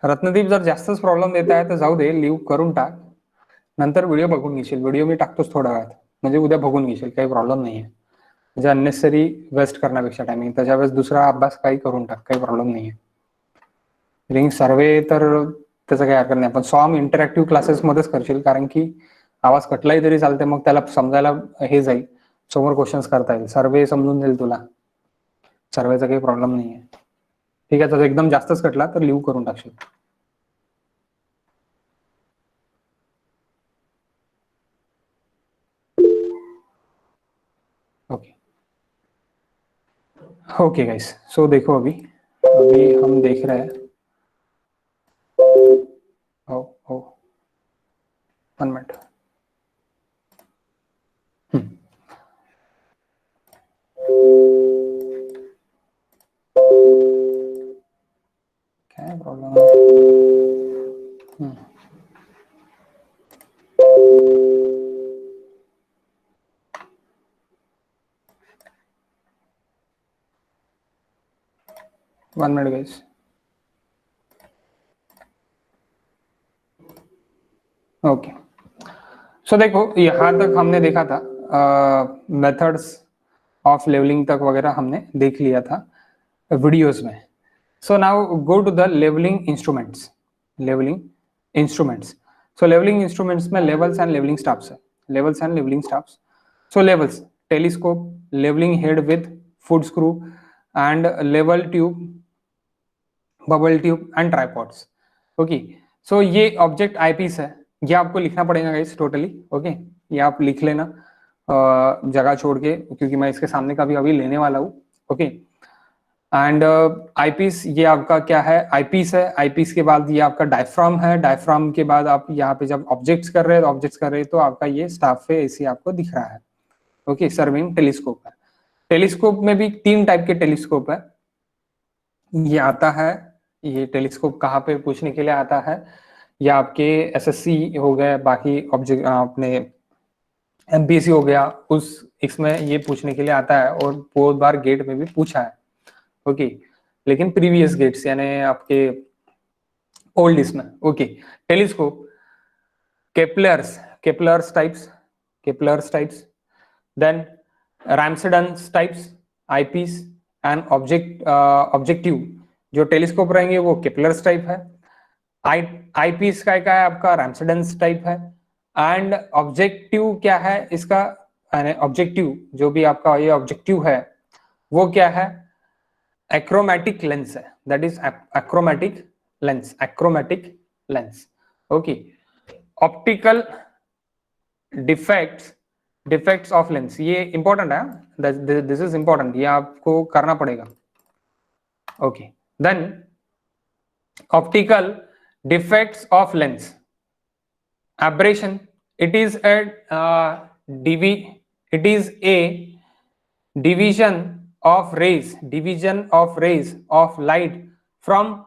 रत्नदीप जर जास्तच प्रॉब्लेम देत आहे तर जाऊ दे, लिव्ह करून टाक, नंतर व्हिडिओ बघून घेशील. व्हिडिओ मी टाकतोच थोड्या वेळात, म्हणजे उद्या बघून घेशील, काही प्रॉब्लेम नाहीये. म्हणजे अननेसेसरी वेस्ट करण्यापेक्षा टायमिंग, त्याच्या वेळेस दुसरा अभ्यास काही करून टाक, काही प्रॉब्लेम नाहीये. रिंग सर्वे तर त्याचं काही हरकत नाही, पण सॉम इंटरॅक्टिव्ह क्लासेसमध्येच करशील, कारण की आवाज कटलाही तरी चालते, मग त्याला समजायला हे जाईल, समोर क्वेश्चन्स करता येईल, सर्वे समजून जाईल तुला, सर्वेचा काही प्रॉब्लेम नाहीये. ठीक आहे, तर एकदम जास्तच कटला तर लिव्ह करून टाकशील. ओके ओके गाइस, सो देखो अभी हम देख रहे हैं, ओ ओ 1 मिनट, क्या प्रॉब्लम है? 1 मिनट गाइस. ओके, सो देखो यहाँ तक हमने देखा था, मेथड्स ऑफ लेवलिंग तक वगैरह हमने देख लिया था वीडियोस में. So now go to the levelling instruments. Levelling instruments, so levelling instruments में लेवल्स एंड लेवलिंग स्टाफ्स है. Levels and levelling staffs. So levels, telescope, levelling head with foot screw and level tube, bubble tube and tripods. Okay, so ये object eyepiece है, ये आपको लिखना पड़ेगा guys totally. Okay, ये आप लिख लेना जगह छोड़ के, क्योंकि मैं इसके सामने का भी अभी लेने वाला हूँ. ओके, एंड आईपीस ये आपका क्या है, आईपीस है. आईपीस के बाद ये आपका डायफ्राम है. डायफ्राम के बाद आप यहाँ पे जब ऑब्जेक्ट्स कर रहे हैं तो आपका ये स्टाफ है, ऐसे आपको दिख रहा है. ओके, सर्विंग टेलीस्कोप है. टेलीस्कोप में भी 3 टाइप के टेलीस्कोप है. ये आता है, ये टेलीस्कोप कहाँ पे पूछने के लिए आता है, या आपके एसएससी हो गए, बाकी ऑब्जेक्ट अपने एमपीएससी हो गया, उस इसमें ये पूछने के लिए आता है, और बहुत बार गेट में भी पूछा है. ओके, लेकिन प्रीवियस गेट्स यानी आपके ओल्ड इसमें. Okay, telescope, Kepler's, Kepler's types, then Ramsden's types, eyepiece and objective. जो टेलीस्कोप रहेंगे वो केपलर्स टाइप है. आईपीस का है आपका रैम्सडन्स टाइप है. एंड ऑब्जेक्टिव क्या है इसका, ऑब्जेक्टिव जो भी आपका ये ऑब्जेक्टिव है वो क्या है, एक्रोमेटिक लेंस है. That is achromatic lens, achromatic lens. Okay, optical defects of lens, ये इंपॉर्टेंट है, दिस इज इंपॉर्टेंट, ये आपको करना पड़ेगा. Okay, then optical defects of lens, aberration, it is a division of rays of light from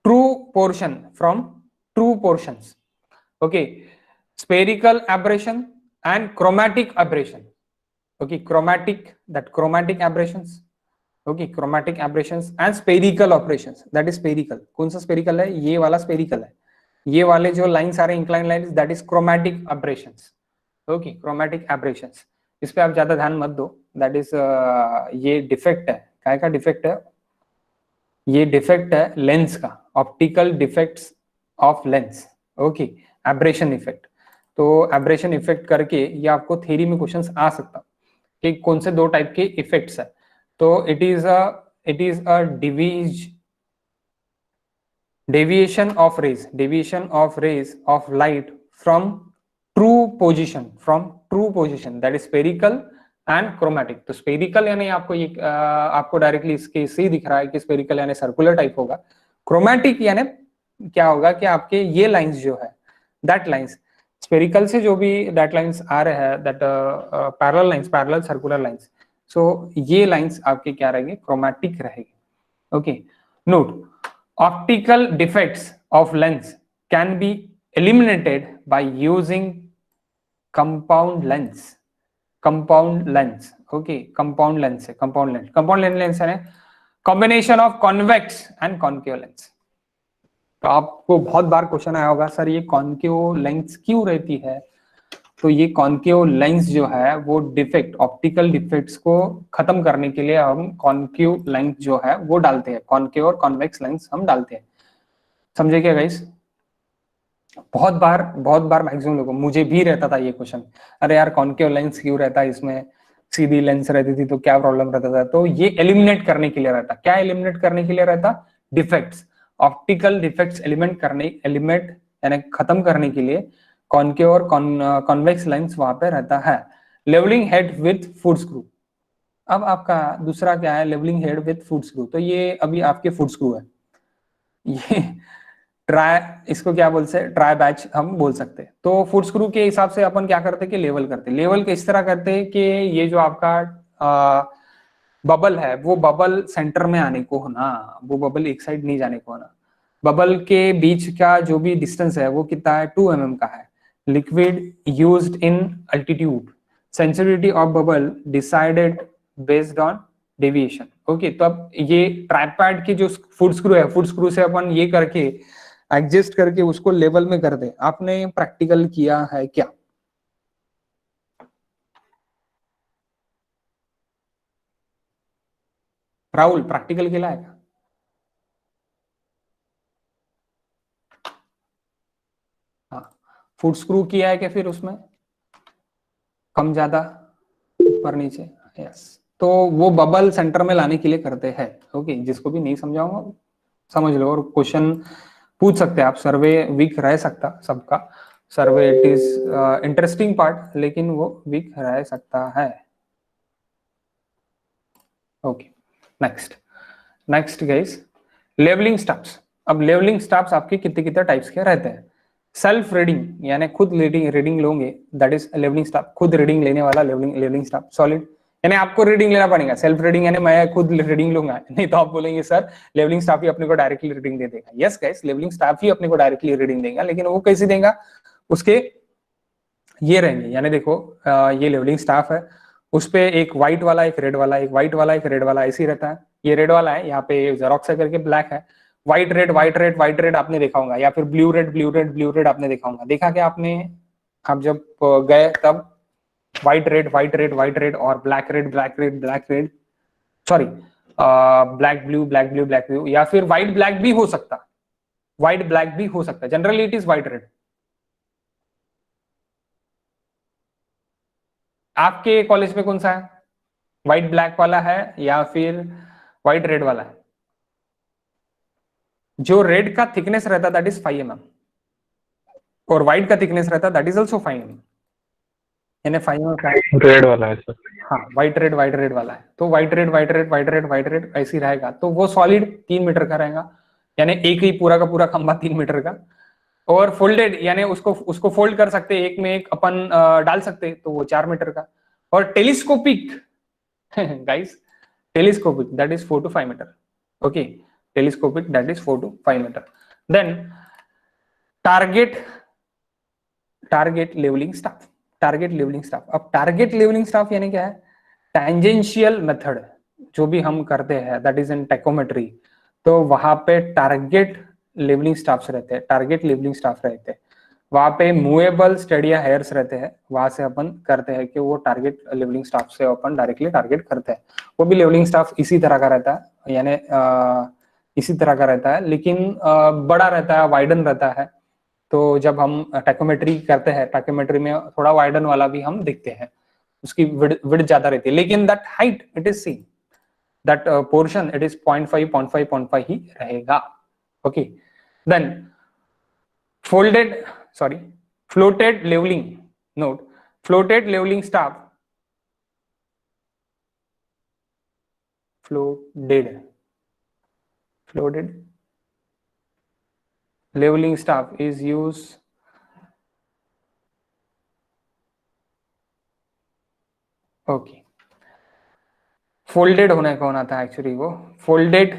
true portions. Okay, spherical aberration and chromatic aberration. Okay, chromatic aberrations. Okay, chromatic aberrations and spherical operations. That is spherical. कौन सा spherical है, ये वाला spherical है. ये वाले जो lines आ रहे हैं incline lines, that is chromatic aberrations. Okay, chromatic aberrations, इस पे आप ज्यादा ध्यान मत दो. दैट इज ये डिफेक्ट है, काय का डिफेक्ट है, ये डिफेक्ट है लेंस का, optical defects of lens. Okay, aberration effect. तो एब्रेशन इफेक्ट करके ये आपको थ्योरी में क्वेश्चंस आ सकता कि कौन से 2 टाइप के इफेक्ट्स है. तो it is a deviation of rays of light from true position, that is spherical and chromatic. तो spherical यानी आपको ये आपको डायरेक्टली इसके से ही दिख रहा है कि spherical यानी सर्कुलर टाइप होगा. chromatic यानी क्या होगा कि आपके ये लाइंस जो है, that lines spherical से जो भी that lines आ रहे हैं, that parallel circular lines, सो ये लाइंस आपके क्या रहेंगे, क्रोमैटिक रहेगी. Okay, note, optical defects of lens can be eliminated by using compound lens. Okay, compound lens है combination of convex and concave lens. तो आपको बहुत बार क्वेश्चन आया होगा, सर ये कॉन्केव लेंस क्यों रहती है? तो ये कॉन्केव लेंस जो है वो डिफेक्ट, ऑप्टिकल डिफेक्ट्स को खत्म करने के लिए हम कॉन्केव लेंस जो है वो डालते हैं, कॉन्केव और कॉन्वेक्स लेंस हम डालते हैं। समझे क्या गाइस? बहुत बार मैक्सिमम लोगों, मुझे भी रहता था ये क्वेश्चन, अरे यार कॉन्केव लेंस क्यों रहता है इसमें, सीधी लेंस रहती थी तो क्या प्रॉब्लम रहता था? तो ये एलिमिनेट करने के लिए रहता। क्या एलिमिनेट करने के लिए रहता? डिफेक्ट्स, ऑप्टिकल डिफेक्ट्स एलिमेंट यानी खत्म करने के लिए कॉन्केव और कॉन्वेक्स लेंस वहां पे रहता है। Levelling head with foot screw. अब आपका दूसरा क्या है? Levelling head with foot screw. तो ये अभी आपके फुट स्क्रू है, ये ट्राई, इसको क्या बोलते हैं, ट्राई बैच हम बोल सकते हैं। तो फुट स्क्रू के हिसाब से अपन क्या करते हैं कि लेवल करते हैं। लेवल किस तरह करते हैं कि ये जो आपका बबल है वो बबल सेंटर में आने को होना, वो बबल एक साइड नहीं जाने को होना। बबल के बीच का जो भी डिस्टेंस है वो कितना है? 2 mm का है। Liquid used in altitude, sensitivity of bubble decided based on deviation. Okay, तो अब ये ट्राइपैड के जो फुट स्क्रू है, फुट स्क्रू से अपन ये करके एडजस्ट करके उसको लेवल में कर दे। आपने प्रैक्टिकल किया है क्या? राहुल प्रैक्टिकल केला है का? हाँ, फुट स्क्रू किया है क्या फिर उसमें? कम ज्यादा, ऊपर नीचे? यस। तो वो बबल सेंटर में लाने के लिए करते हैं। ओके, जिसको भी नहीं समझाऊंगा समझ लो, और क्वेश्चन पूछ सकते हैं आप। सर्वे वीक रह सकता सबका, survey it is interesting part, लेकिन वो वीक रह सकता है। Okay, next next guys, levelling stops. अब लेवलिंग स्टॉप्स आपके कितने कितने टाइप्स के रहते हैं? सेल्फ रीडिंग यानी खुद रीडिंग रीडिंग लोगे, दैट इज लेवलिंग स्टॉप। खुद रीडिंग लेने वाला लेवलिंग लेवलिंग स्टॉप। सॉलिड यानी आपको रीडिंग लेना पड़ेगा। सेल्फ रीडिंग यानी मैं खुद रीडिंग लूंगा, नहीं तो आप बोलेंगे सर लेवलिंग स्टॉप ही अपने को डायरेक्टली रीडिंग दे देगा। यस गाइस, लेवलिंग स्टॉप ही अपने को डायरेक्टली रीडिंग देगा, लेकिन वो कैसे देगा? उसके ये रहेंगे, यानी देखो ये लेवलिंग स्टाफ है, उस पे एक व्हाइट वाला एक रेड वाला, एक व्हाइट वाला एक रेड वाला, ऐसे ही रहता है। ये रेड वाला है, यहाँ पे जेरोक्स करके ब्लैक है। White red white red white red आपने देखा होगा, या फिर blue red blue red blue red आपने देखा होगा। देखा क्या आपने? आप जब गए तब white red white red white red और black red black red black red, sorry black blue black blue black blue, या फिर व्हाइट ब्लैक भी हो सकता, व्हाइट ब्लैक भी हो सकता। Generally it is white red. आपके कॉलेज में कौन सा है? व्हाइट ब्लैक वाला है या फिर व्हाइट रेड वाला है? जो रेड का थिकनेस रहता दैट इज 5 mm, और व्हाइट का थिकनेस रहता दैट इज ऑल्सो 5 mm। यानी 5 mm रेड वाला है सर। हाँ, व्हाइट रेड वाला है। तो white red white red white red white red ऐसी रहेगा, तो वो सॉलिड 3 मीटर का रहेगा, यानी एक ही पूरा का पूरा खंबा 3 मीटर का। और फोल्डेड यानी उसको उसको फोल्ड कर सकते, एक में एक अपन डाल सकते, तो वो 4 मीटर का। और telescopic guys, telescopic that is 4 to 5 metre. Okay, telescopic that is 4 to 5 metre. Then target, target levelling staff, target levelling staff. अब टारगेट लेवलिंग स्टाफ यानी क्या है? टैंजेंशियल मेथड जो भी हम करते हैं दैट इज इन टैकोमेट्री, तो वहां पे टारगेट लेवलिंग स्टाफ्स रहते हैं, टारगेट लेवलिंग स्टाफ रहते हैं। वहां पे मूवेबल स्टेडिया हेयर्स रहते हैं, वहां से अपन करते हैं कि वो टारगेट लेवलिंग स्टाफ से अपन डायरेक्टली टारगेट करते हैं। वो भी लेवलिंग स्टाफ इसी तरह का रहता है, यानी इसी तरह का रहता है, लेकिन बड़ा रहता है, वाइडन रहता है। तो जब हम टैकोमेट्री करते हैं, टैकोमेट्री में थोड़ा वाइडन वाला भी हम देखते हैं, उसकी विड्थ ज्यादा रहती है, लेकिन that height it is same, that portion it is 0.5 ही रहेगा। Okay, then folded, sorry, floated levelling, note, floated levelling staff, floated floated leveling staff is used okay, folded होने का होना था एक्चुअली, वो folded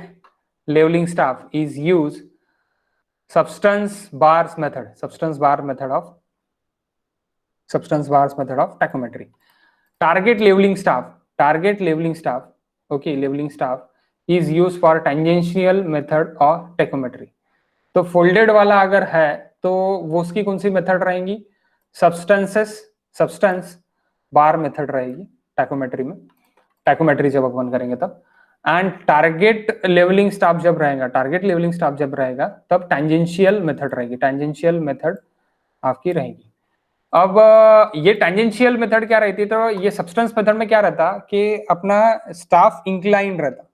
levelling staff is use substance bars method, substance bar method of substance bars method of tachometry. Target leveling staff, target leveling staff, okay, leveling staff is used for tangential method of tachometry. तो folded वाला अगर है तो वो उसकी कौन सी method रहेंगी, substance बार method रहेगी टैकोमेट्री में, टैकोमेट्री जब अपन करेंगे तब। एंड टारगेट लेवलिंग स्टाफ जब रहेगा, टारगेट लेवलिंग स्टाफ जब रहेगा तब टेंजेंशियल मेथड रहेगी, टेंजेंशियल मेथड आपकी रहेगी। अब ये टेंजेंशियल मेथड क्या रहती है, तो ये सब्सटेंस मेथड में क्या रहता कि अपना स्टाफ इंक्लाइन रहता,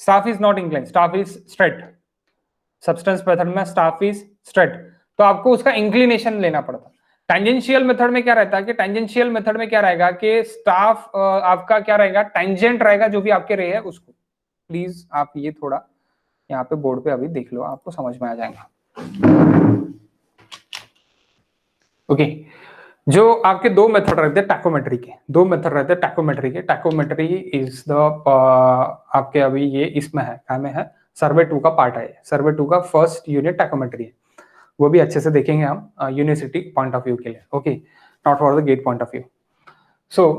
staff is not incline, staff is straight. Substance method में स्टाफ इज स्ट्रेट, तो आपको उसका इंक्लिनेशन लेना पड़ता। टेंजेंशियल मेथड में क्या रहता है कि टेंजेंशियल मेथड में क्या रहेगा कि स्टाफ आपका क्या रहेगा, टेंजेंट रहेगा जो भी आपके रे है उसको। प्लीज आप ये थोड़ा यहाँ पे बोर्ड पे अभी देख लो, आपको समझ में आ जाएगा। ओके जो आपके दो मेथड रहते हैं टैकोमेट्री के, दो मेथड रहते हैं टैकोमेट्री के। टैकोमेट्री इज द आपके अभी ये इसमें है, क्या में है, सर्वे 2 का पार्ट है, सर्वे 2 का फर्स्ट यूनिट टैकोमेट्री है, वो भी अच्छे से देखेंगे हम यूनिवर्सिटी पॉइंट ऑफ व्यू के लिए। Okay, not for the GATE point of view. So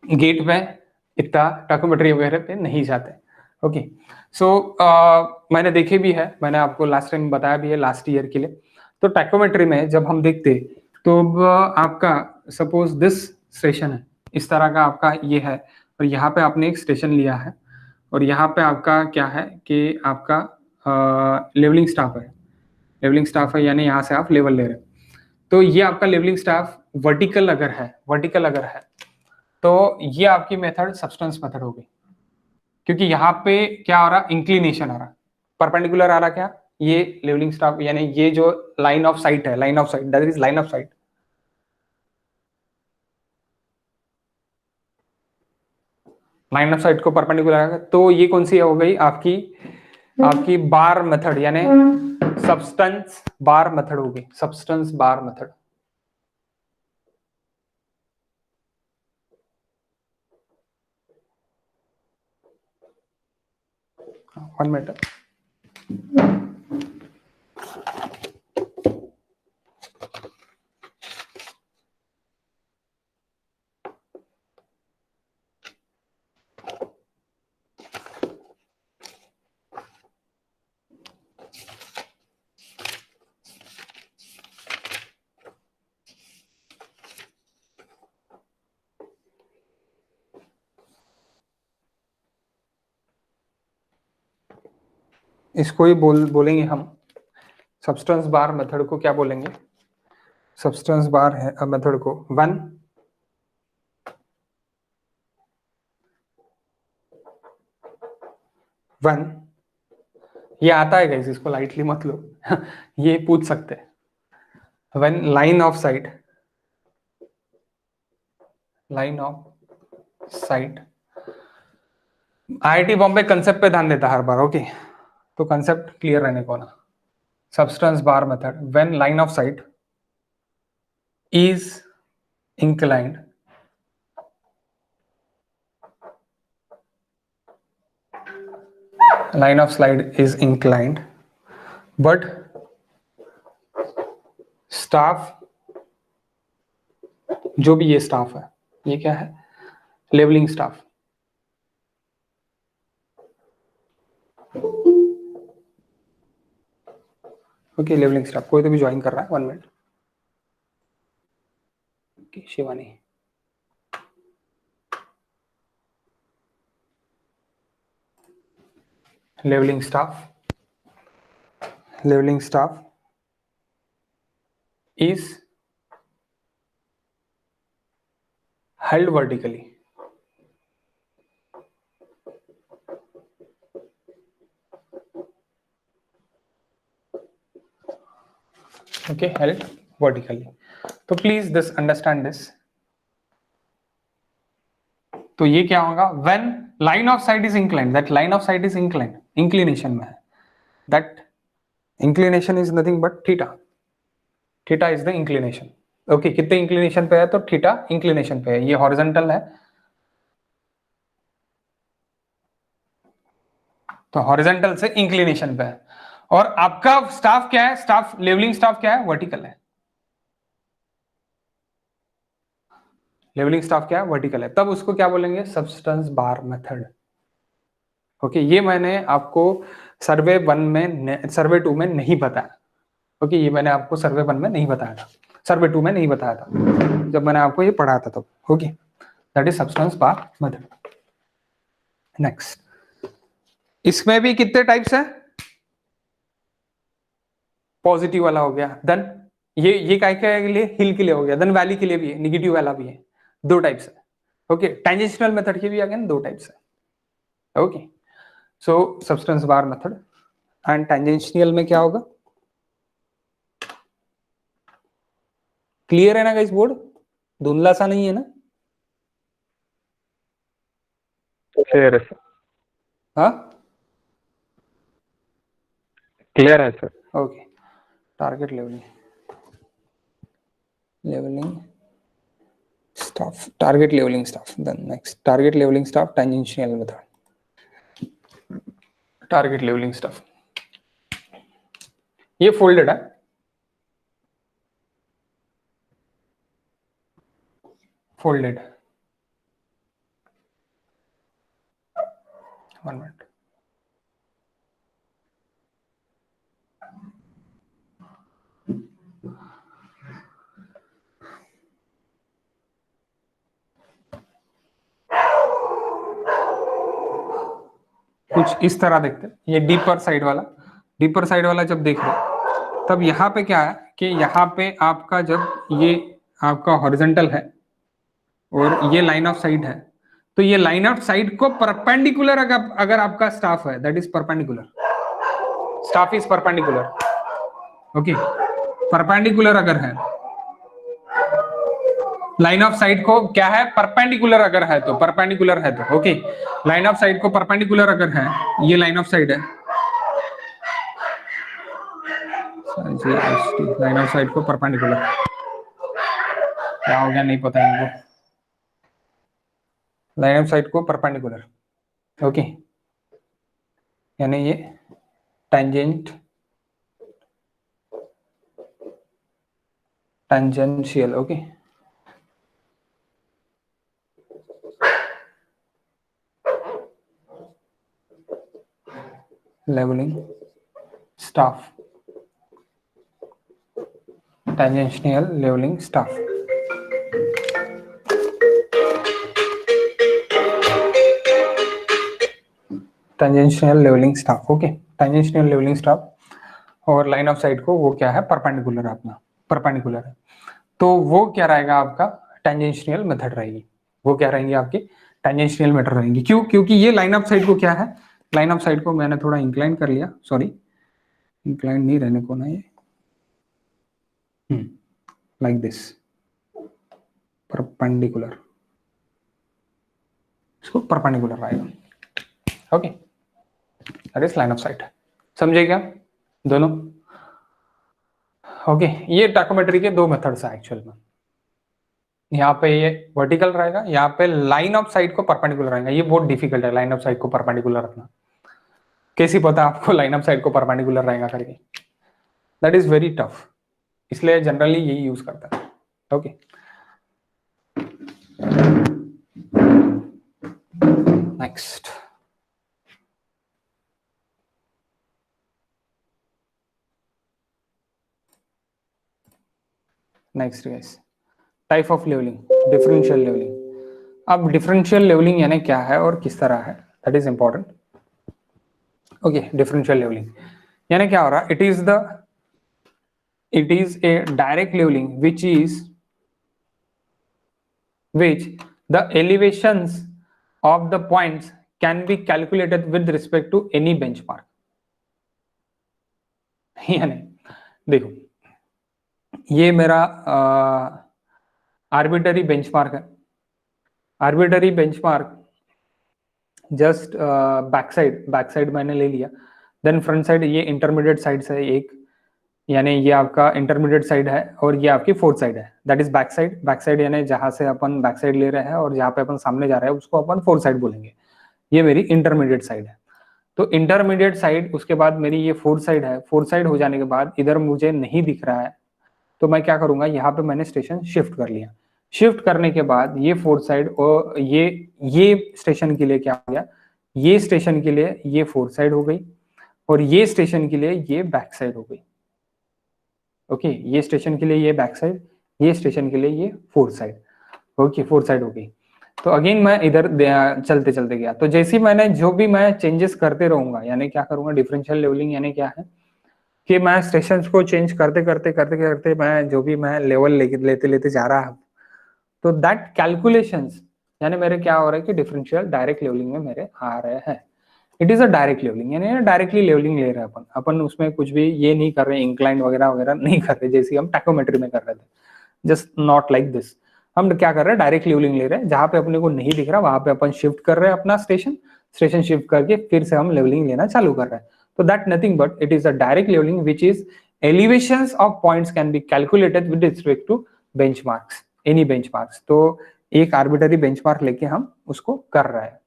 GATE में इतना टैकोमेट्री वगैरह पे नहीं जाते। ओके सो मैंने देखे भी है, मैंने आपको लास्ट टाइम बताया भी है लास्ट ईयर के लिए। तो टैकोमेट्री में जब हम देखते तो आपका सपोज दिस स्टेशन है, इस तरह का आपका ये है, और यहाँ पे आपने एक स्टेशन लिया है, और यहाँ पे आपका क्या है कि आपका लेवलिंग स्टाफ है, लेवलिंग स्टाफ है यानी यहाँ से आप लेवल ले रहे हो। तो ये आपका लेवलिंग स्टाफ वर्टिकल अगर है, वर्टिकल अगर है तो ये आपकी मेथड सब्सटेंस मेथड होगी, क्योंकि यहाँ पे क्या आ रहा, इंक्लिनेशन आ रहा, परपेंडिकुलर आ रहा, क्या ये लेवलिंग स्टाफ यानी ये जो लाइन ऑफ साइट है, line of site, that is line of site, line of sight को परपेंडिकुलर है, तो ये कौन सी हो गई आपकी, आपकी बार मेथड यानी सब्सटेंस बार मेथड होगी, सब्सटेंस बार मेथड। वन मिनट, इसको ही बोलेंगे हम सब्सटेंस बार मेथड को, क्या बोलेंगे, सब्सटेंस बार है मेथड को वन ये आता है गाइस, इसको लाइटली मत लो ये पूछ सकते हैं, when line of site, line of site, IIT Bombay concept पे ध्यान देता हर बार। ओके तो कंसेप्ट क्लियर रहने को ना, substance bar method when line of sight is inclined line of slide is inclined but staff, जो भी ये स्टाफ है, ये क्या है, levelling staff, okay levelling staff, कोई तो भी ज्वाइन कर रहा है, 1 minute, Shivani, levelling staff is held vertically, okay, held vertically। तो प्लीज दिस अंडरस्टैंड दिस, तो ये क्या होगा, when line of sight is inclined, that line of sight is inclined, inclination में है, that inclination is nothing but theta, theta is the inclination. Okay कितने inclination पे है, तो थीटा इंक्लिनेशन पे है, ये हॉरिजॉन्टल है, तो हॉरिजॉन्टल से इंक्लिनेशन पे है, और आपका स्टाफ क्या है, स्टाफ लेवलिंग स्टाफ क्या है, वर्टिकल है, लेवलिंग स्टाफ क्या है, वर्टिकल है, तब उसको क्या बोलेंगे, सब्सटेंस बार मेथड। ओके ये मैंने आपको सर्वे 1 में, सर्वे 2 में नहीं बताया। ओके, ये मैंने आपको सर्वे 1 में नहीं बताया था, सर्वे 2 में नहीं बताया था जब मैंने आपको ये पढ़ा था। तो okay, that is substance bar method. Next, इसमें भी कितने टाइप्स है? पॉजिटिव वाला हो गया, देन ये काय के लिए, हिल के लिए हो गया, देन वैली के लिए भी है, निगेटिव वाला भी है, 2 टाइप्स है। ओके, टेंजेंशियल मेथड के भी अगेन 2 टाइप्स है। Okay, so substance bar method and tangential में क्या होगा? क्लियर है ना गाइस? बोर्ड धुंधला सा नहीं है ना? क्लियर है सर। हाँ, क्लियर है sir. Okay, target levelling, stuff, target leveling stuff. Then next, target leveling stuff, tangential method. Target leveling stuff, ये फोल्डेड है, फोल्डेड। 1 मिनट, कुछ इस तरह देखते हैं। ये डीपर साइड वाला, डीपर साइड वाला जब देख रहे तब यहाँ पे क्या है कि यहाँ पे आपका जब ये आपका हॉरिजॉन्टल है और ये लाइन ऑफ साइट है, तो ये लाइन ऑफ साइट को परपेंडिकुलर अगर आपका स्टाफ है, that is perpendicular, staff is perpendicular. Okay, perpendicular अगर है, लाइन ऑफ साइट को क्या है, परपेंडिकुलर अगर है तो, परपेंडिकुलर है तो ओके, लाइन ऑफ साइट को परपेंडिकुलर अगर है, ये लाइन ऑफ साइट है, लाइन ऑफ साइट को परपेंडिकुलर, क्या हो गया नहीं पता इनको, लाइन ऑफ साइट को परपेंडिकुलर। ओके, यानी ये tangent, tangential. Okay, levelling staff, tangential levelling staff. Tangential levelling staff, okay, tangential levelling staff, और लाइन ऑफ साइट को वो क्या है, परपेंडिकुलर, अपना परपेंडिकुलर है, तो वो क्या रहेगा आपका, टेंजेंशियल मेथड रहेगी। वो क्या रहेंगी आपकी, टेंजेंशियल मेथड रहेंगी। क्यों? क्योंकि ये लाइन ऑफ साइट को क्या है, लाइन ऑफ साइट को मैंने थोड़ा इंक्लाइन कर लिया, सॉरी इंक्लाइन नहीं रहने को ना, ये लाइक दिस, परपेंडिकुलर, इसको परपेंडिकुलर आएगा। Okay, that is line of site. समझे क्या दोनों? ओके, ये टाकोमेट्री के 2 मेथड्स हैं एक्चुअल में। यहाँ पे ये वर्टिकल रहेगा, यहाँ पे लाइन ऑफ साइट को परपेंडिकुलर रहेगा। ये बहुत डिफिकल्ट है लाइन ऑफ साइट को परपेंडिकुलर रखना। कैसे पता आपको लाइन ऑफ साइट को परपेंडिकुलर रहेगा करके? दैट इज वेरी टफ, इसलिए जनरली यही यूज करता है। Okay, next, next guys, type of levelling, differential levelling. अब डिफरेंशियल लेवलिंग यानी क्या है और किस तरह है, that is important. Okay, differential levelling यानी क्या हो रहा है, it is a direct leveling which the elevations of the points can be calculated with respect to any benchmark। यानी देखो, ये मेरा आर्बिटरी बेंचमार्क है, arbitrary benchmark just back side मैंने ले लिया, देन फ्रंट साइड ये इंटरमीडिएट साइड है एक, यानी ये आपका इंटरमीडिएट साइड है और ये आपकी फोर्थ साइड है, that is back side. Back sight यानी जहां से अपन बैक साइड ले रहे हैं और जहां पे अपन सामने जा रहे हैं उसको अपन फोर्थ साइड बोलेंगे। ये मेरी इंटरमीडिएट साइड है। तो इंटरमीडिएट साइड, उसके बाद मेरी ये फोर्थ साइड है। फोर्थ साइड हो जाने के बाद इधर मुझे नहीं दिख रहा है, तो मैं क्या करूंगा, यहाँ पे मैंने स्टेशन शिफ्ट कर लिया। शिफ्ट करने के बाद ये फोर्थ साइड और ये स्टेशन के लिए क्या हो गया, ये स्टेशन के लिए ये फोर्थ साइड हो गई, और ये स्टेशन के लिए ये बैक साइड हो गई। ओके, ये स्टेशन के लिए ये बैक साइड, ये स्टेशन के लिए ये fourth side. Okay, fourth side हो गई। तो अगेन मैं इधर चलते चलते गया, तो जैसे मैंने जो भी मैं चेंजेस करते रहूंगा, यानी क्या करूंगा, डिफरेंशियल लेवलिंग यानी क्या है कि मैं स्टेशन को चेंज करते करते करते करते मैं जो भी मैं लेवल लेते लेते जा रहा हूँ, तो दैट कैलकुलेशंस यानी मेरे क्या हो रहा है कि डिफरेंशियल डायरेक्ट लेवलिंग में मेरे आ रहे हैं। It is a direct levelling, यानी डायरेक्टली लेवलिंग ले रहे हैं अपन उसमें कुछ भी ये नहीं कर रहे, इंक्लाइन वगैरह वगैरह नहीं कर रहे जैसे हम टैकोमेट्री में कर रहे थे, जस्ट नॉट लाइक दिस। हम क्या कर रहे हैं, डायरेक्ट लेवलिंग ले रहे हैं, जहां पे अपने को नहीं दिख रहा वहां पे अपन शिफ्ट कर रहे हैं अपना स्टेशन, स्टेशन शिफ्ट करके फिर से हम लेवलिंग लेना चालू कर रहे हैं। तो that nothing but it is a direct levelling which is elevations of points can be calculated with respect to benchmarks, any benchmarks. तो एक आर्बिटरी बेंचमार्क लेके हम उसको कर रहे हैं।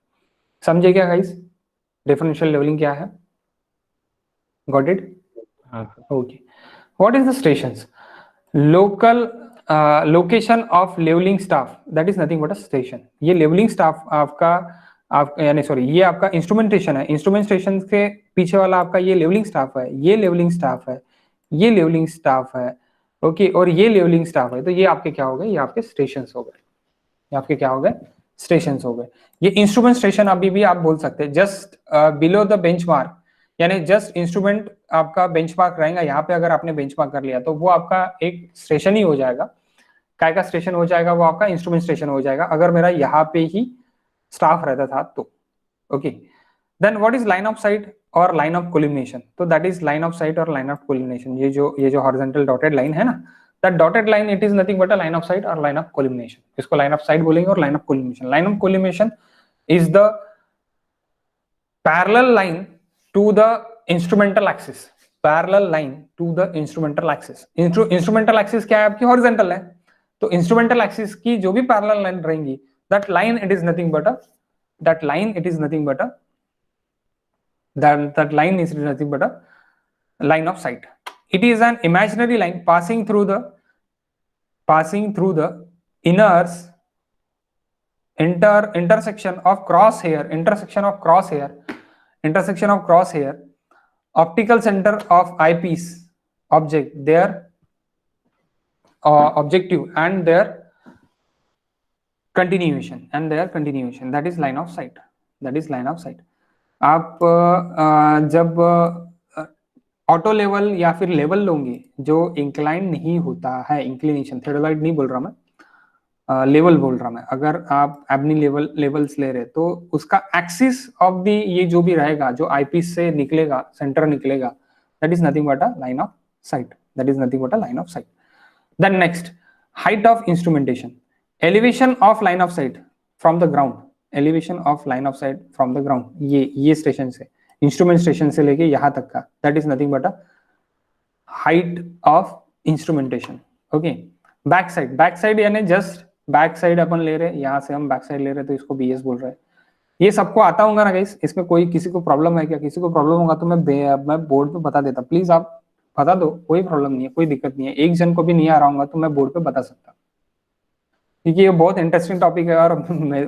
समझे क्या गाइस, डिफरेंशियल लेवलिंग क्या है? Got it? हाँ sir. Okay, what is the stations? Local location of levelling staff, that is nothing but a station. ये लेवलिंग स्टाफ आपका आप यानी सॉरी ये आपका इंस्ट्रूमेंटेशन है, इंस्ट्रूमेंट स्टेशन के पीछे वाला आपका ये लेवलिंग स्टाफ है, ये लेवलिंग स्टाफ है, ये लेवलिंग स्टाफ है। ओके, और ये लेवलिंग स्टाफ है। तो ये आपके क्या हो गए, ये आपके स्टेशन हो गए, ये आपके क्या हो गए, स्टेशन हो गए। ये इंस्ट्रूमेंट स्टेशन अभी भी आप बोल सकते हैं जस्ट बिलो द बेंचमार्क, यानी जस्ट इंस्ट्रूमेंट आपका बेंचमार्क रहेगा, यहाँ पे अगर आपने बेंचमार्क कर लिया तो वो आपका एक स्टेशन ही हो जाएगा। काय का स्टेशन हो जाएगा, वो आपका इंस्ट्रूमेंट स्टेशन हो जाएगा अगर मेरा यहाँ पे ही स्टाफ रहता था तो। Okay, then what is line of sight और लाइन ऑफ कोलिमिनेशन? तो that is line of sight और लाइन ऑफ कोलिमिनेशन, ये जो हॉरिजॉन्टल डॉटेड लाइन है ना, that dotted line it is nothing but a line of sight और line of collimation. इसको line of sight बोलेंगे और line of collimation. Line of collimation is the parallel line to the instrumental axis, parallel line to the instrumental axis। instrumental axis क्या है आपकी, horizontal है, तो instrumental axis की जो भी parallel line रहेंगी, that line it is nothing but a that line it is nothing but a that line is nothing but a line of sight. It is an imaginary line passing through the inners intersection of crosshair optical center of eyepiece object, their objective and their continuation, that is line of sight, आप जब auto level या फिर level लोगे जो incline नहीं होता है, inclination थेरोइड नहीं बोल रहा मैं, लेवल बोल रहा मैं, अगर आप एबनी लेवल्स ले रहे तो उसका एक्सिस ऑफ दी ये जो भी रहेगा, जो आईपीस से निकलेगा, सेंटर निकलेगा, that is nothing but a line of sight, then next, height of instrumentation, elevation of line of sight from the ground, ये स्टेशन से, इंस्ट्रूमेंट स्टेशन से लेके यहाँ तक का, that is nothing but a height of instrumentation. Okay, back sight यानी just back sight अपन ले रहे हैं, यहाँ से हम बैक साइड ले रहे हैं तो इसको बीएस बोल रहे हैं। ये सबको आता होगा ना गाइस, इसमें कोई किसी को प्रॉब्लम है क्या? किसी को प्रॉब्लम होगा तो मैं बोर्ड पे बता देता, प्लीज आप बता दो, कोई प्रॉब्लम नहीं है, कोई दिक्कत नहीं है। एक जन को भी नहीं आ रहा होगा तो मैं बोर्ड पे बता सकता, क्योंकि ये बहुत इंटरेस्टिंग टॉपिक है और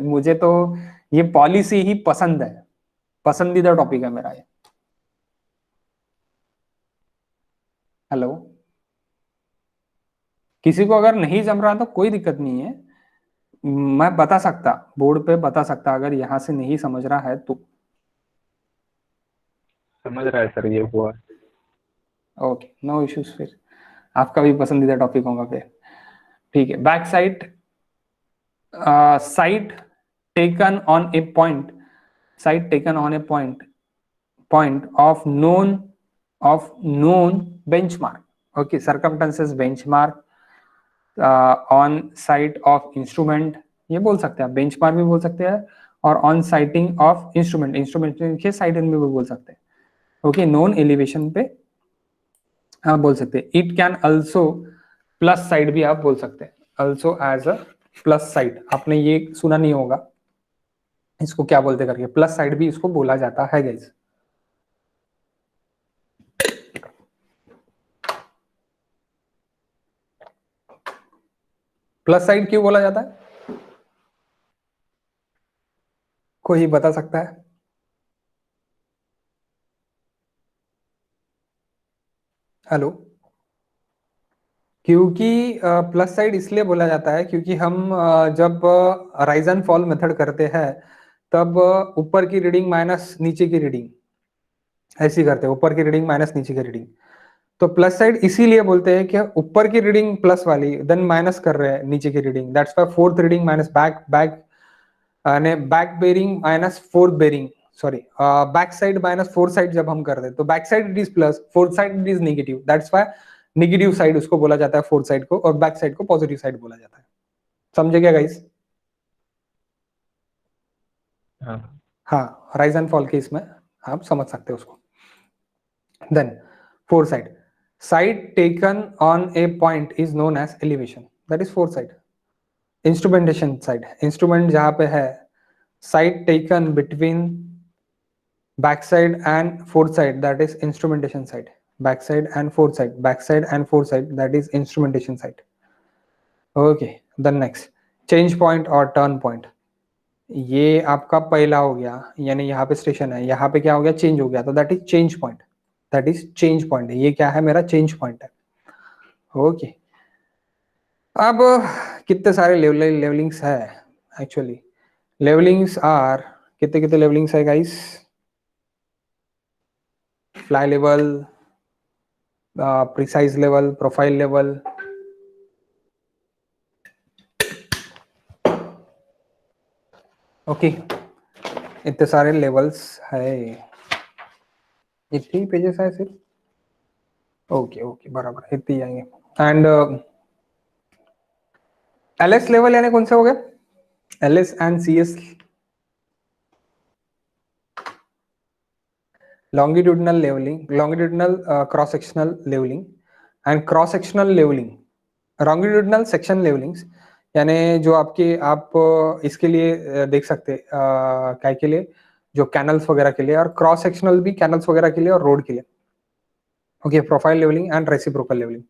मुझे तो ये पॉलिसी ही पसंद है, पसंदीदा टॉपिक है मेरा ये। हेलो, किसी को अगर नहीं जम रहा तो कोई दिक्कत नहीं है, मैं बता सकता, बोर्ड पे बता सकता अगर यहाँ से नहीं समझ रहा है तो। समझ रहा है सर, ये हुआ। ओके, नो इश्यूज, फिर आपका भी पसंदीदा टॉपिक होगा फिर, ठीक है। Back side site taken on a point, point of known benchmark, okay, circumstances benchmark on site of instrument, ये बोल सकते हैं आप, बेंचमार्क भी बोल सकते हैं और ऑन साइटिंग ऑफ इंस्ट्रूमेंट के साइड में भी बोल सकते हैं। ओके, नोन एलिवेशन पे आप बोल सकते हैं। It can also, plus sight भी आप बोल सकते हैं, also as a plus sight. आपने ये सुना नहीं होगा इसको क्या बोलते करके, प्लस साइड भी इसको बोला जाता है गाइस। प्लस साइड क्यों बोला जाता है, कोई बता सकता है? हेलो, क्योंकि प्लस साइड इसलिए बोला जाता है क्योंकि हम जब राइज एंड फॉल मेथड करते हैं तब ऊपर की रीडिंग माइनस नीचे की रीडिंग ऐसी करते हैं, ऊपर की रीडिंग माइनस नीचे की रीडिंग। तो प्लस साइड इसीलिए बोलते हैं कि ऊपर की रीडिंग प्लस वाली देन माइनस कर रहे हैं नीचे की reading, that's why forth reading minus back back ने back bearing minus forth bearing, sorry back side minus forth side जब हम कर दे तो back side it is plus, forth side it is negative, that's why negative side उसको बोला जाता है फोर्थ साइड को, और बैक साइड को पॉजिटिव साइड बोला जाता है। समझे क्या गाइस? हाँ हाँ, राइज एंड फॉल के इसमें आप समझ सकते हो उसको। Then fourth sight, sight taken on a point is known as elevation, that is fourth sight. Instrumentation sight, instrument जहां पे है, sight taken between backside and fourth side, that is instrumentation side. Backside and fourth side, backside and fourth side, that is instrumentation side. Okay, then next change point और turn point, ये आपका पहला हो गया, यानी यहाँ पे स्टेशन है, यहाँ पे क्या हो गया, चेंज हो गया, तो that is change point, that is change point. ये क्या है, मेरा चेंज पॉइंट है। ओके, अब कितने सारे लेवलिंग्स है एक्चुअली, लेवलिंग्स आर, कितने कितने लेवलिंग्स है guys? Fly level, precise level, profile level, okay, इतने सारे लेवल्स है, इतने ही पेजेस है सिर्फ? ओके ओके, बराबर इतने ही आएंगे। एंड एलएस लेवल यानी कौन से हो गए? LS and CS, longitudinal levelling, longitudinal cross sectional levelling and cross sectional levelling, longitudinal section levellings, यानी जो आपके आप इसके लिए देख सकते क्या के लिए, जो कैनल्स वगैरह के लिए, और क्रॉस सेक्शनल भी कैनल्स वगैरह के लिए और रोड के लिए। Okay, profile levelling and reciprocal levelling.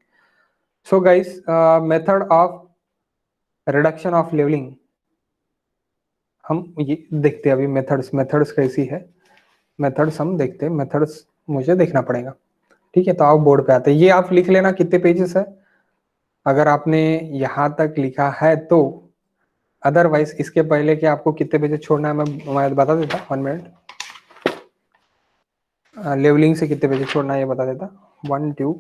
So guys, method of reduction of levelling हम ये देखते हैं अभी। मेथड्स कैसी है, मेथड्स हम देखते हैं, मेथड्स मुझे देखना पड़ेगा। ठीक है, तो आप बोर्ड पे आते हैं, ये आप लिख लेना कितने पेजेस है, अगर आपने यहाँ तक लिखा है तो। अदरवाइज इसके पहले कि आपको कितने पेजेस छोड़ना है मैं बता देता, 1 मिनट। लेवलिंग से कितने पेजेस छोड़ना है ये बता देता, 1 2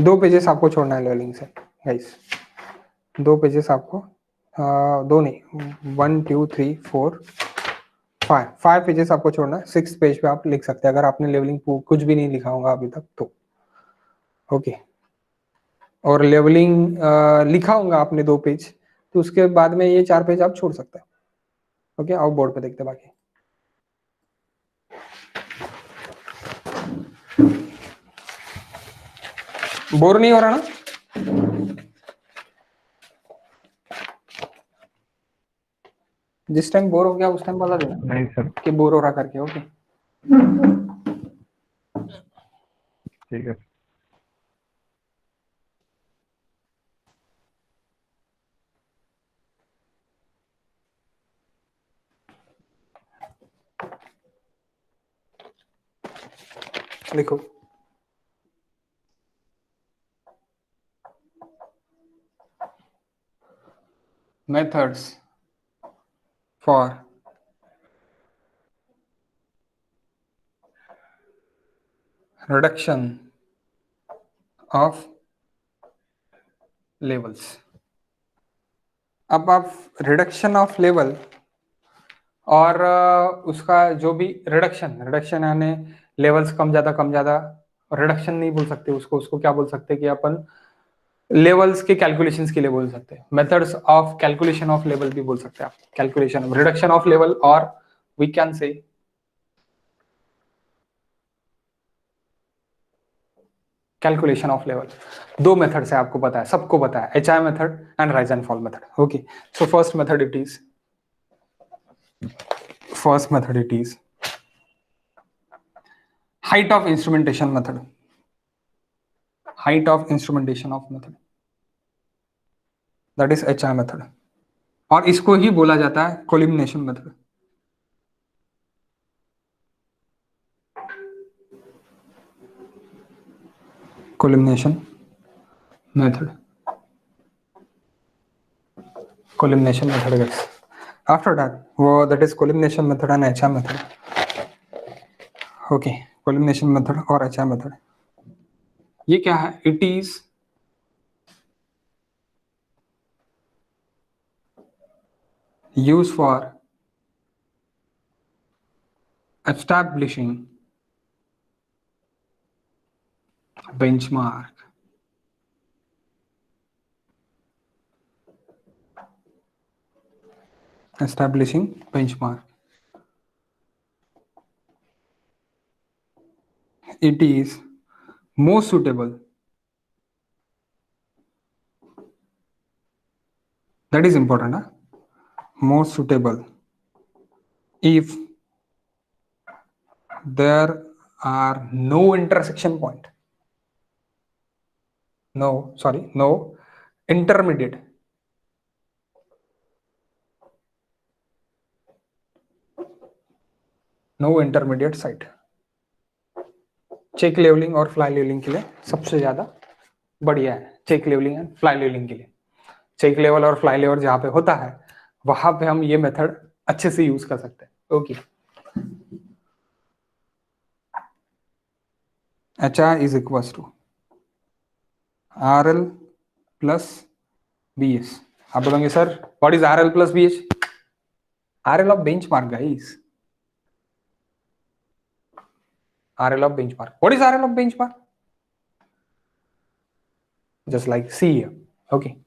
2 पेजेस आपको छोड़ना है लेवलिंग से गाइस, 2 पेजेस आपको, दो नहीं, 1 2 3 4 5 पेजेस आपको छोड़ना है। 6 पेज पे आप लिख सकते हैं अगर आपने लेवलिंग कुछ भी नहीं लिखा होगा अभी तक तो। ओके, और लेवलिंग लिखा होगा आपने 2 पेज, तो उसके बाद में ये 4 पेज आप छोड़ सकते हैं। ओके, आओ बोर्ड पे देखते हैं बाकी। बोर नहीं हो रहा ना? जिस टाइम बोर हो गया उस टाइम बता देना नहीं सर, कि बोर हो रहा करके। ओके, ठीक है। लिखो। Methods for reduction of levels. अब आप रिडक्शन ऑफ लेवल और उसका जो भी रिडक्शन, रिडक्शन यानी लेवल्स कम ज्यादा, रिडक्शन नहीं बोल सकते उसको, उसको क्या बोल सकते हैं कि अपन लेवल्स के कैलकुलेशंस के लिए बोल सकते हैं, methods of calculation of level भी बोल सकते हैं आप, कैलकुलेशन रिडक्शन ऑफ लेवल, और we can say calculation of level. 2 methods है, आपको पता है, सबको पता है, HI method and rise and fall method. Okay, so first method it is, first method it is height of instrumentation method, height of instrumentation of method, that is HI method, और इसको ही बोला जाता है कोलिमिनेशन method. collimation method. Collimation method, guys. After that, that is collimation method and HI method. Okay, collimation method और HI method. ये क्या है? It is used for establishing benchmark. Establishing benchmark. It is most suitable. That is important, huh? Most suitable if there are no intersection point. No intermediate. No intermediate site. Check levelling और fly levelling के लिए सबसे ज्यादा बढ़िया है check levelling and fly levelling के लिए. Check level और फ्लाई लेवल जहां पे होता है वहां पे हम ये मेथड अच्छे से यूज कर सकते हैं. Okay. HI is equals to RL plus BS. आप बोलेंगे sir what is RL plus BH? RL of benchmark, guys. RL of benchmark. What is RL of benchmark? Just like C here. Okay.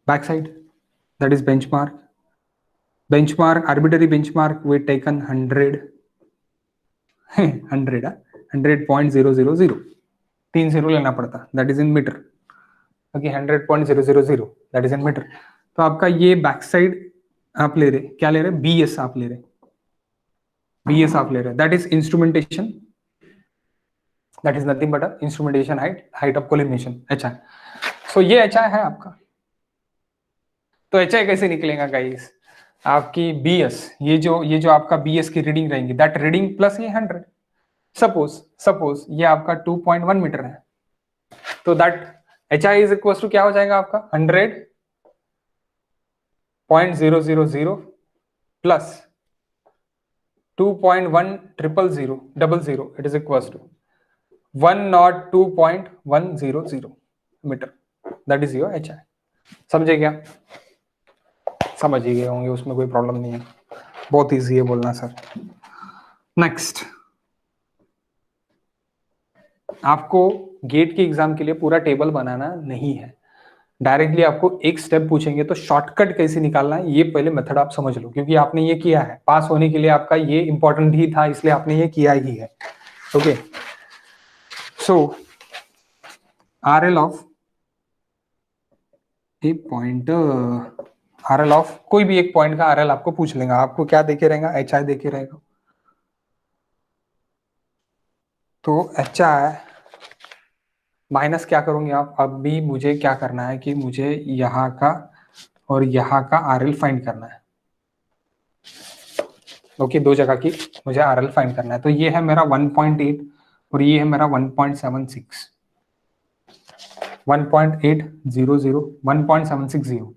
Backside, that is benchmark. Benchmark, arbitrary benchmark, we taken 100. 100.000. 3 0 लेना पड़ता. That is in meter. Okay, 100.000. That is in meter. तो आपका ये backside आप ले रहे, क्या ले रहे? BS आप ले रहे. BS आप ले रहे. That is instrumentation. That is nothing but a instrumentation height of collimation, HI. So ये HI है आपका. तो HI कैसे निकलेगा गाइस? आपकी BS, ये जो आपका BS की रीडिंग रहेंगी, दैट रीडिंग प्लस ये 100. सपोज ये आपका 2.1 मीटर है, तो that HI is equal to क्या हो जाएगा आपका? 100.000 plus 2.10000, it is equal to 102.100 metre. That is your HI. समझे क्या? समझ ही गए होंगे, उसमें कोई प्रॉब्लम नहीं है, बहुत इजी है बोलना सर. नेक्स्ट, आपको गेट के एग्जाम के लिए पूरा टेबल बनाना नहीं है. डायरेक्टली आपको एक स्टेप पूछेंगे तो शॉर्टकट कैसे निकालना है ये पहले मेथड आप समझ लो, क्योंकि आपने ये किया है, पास होने के लिए आपका ये इंपॉर्टेंट ही था, इसलिए आपने ये किया ही है. Okay. So RL of A point, RL of कोई भी एक पॉइंट का RL आपको पूछ लेगा. आपको क्या देखे रहेगा? HI देखे रहेगा. तो HI माइनस क्या करोगे आप? अभी मुझे क्या करना है कि मुझे यहाँ का और यहाँ का RL फाइंड करना है. ओके, दो जगह की मुझे RL फाइंड करना है. तो ये है मेरा 1.8 और ये है मेरा 1.76. 1.800, 1.760.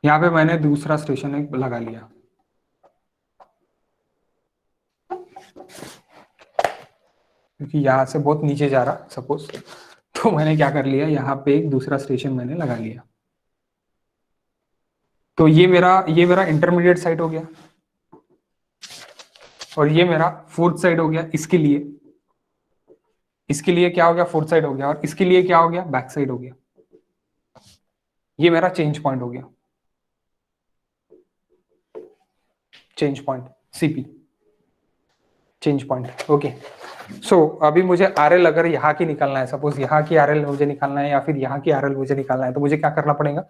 यहाँ पे मैंने दूसरा स्टेशन एक लगा लिया, क्योंकि यहाँ से बहुत नीचे जा रहा सपोज, तो मैंने क्या कर लिया, यहाँ पे एक दूसरा स्टेशन मैंने लगा लिया. तो ये मेरा इंटरमीडिएट साइड हो गया और ये मेरा फोर्थ साइड हो गया. इसके लिए क्या हो गया? फोर्थ साइड हो गया. और इसके लिए क्या हो गया? बैक साइड हो गया. ये मेरा चेंज पॉइंट हो गया. Change point CP, change point. Okay. So अभी मुझे RL अगर यहाँ की निकालना है, सपोज यहाँ की RL मुझे निकालना है या फिर यहाँ की RL मुझे निकालना है, तो मुझे क्या करना पड़ेगा?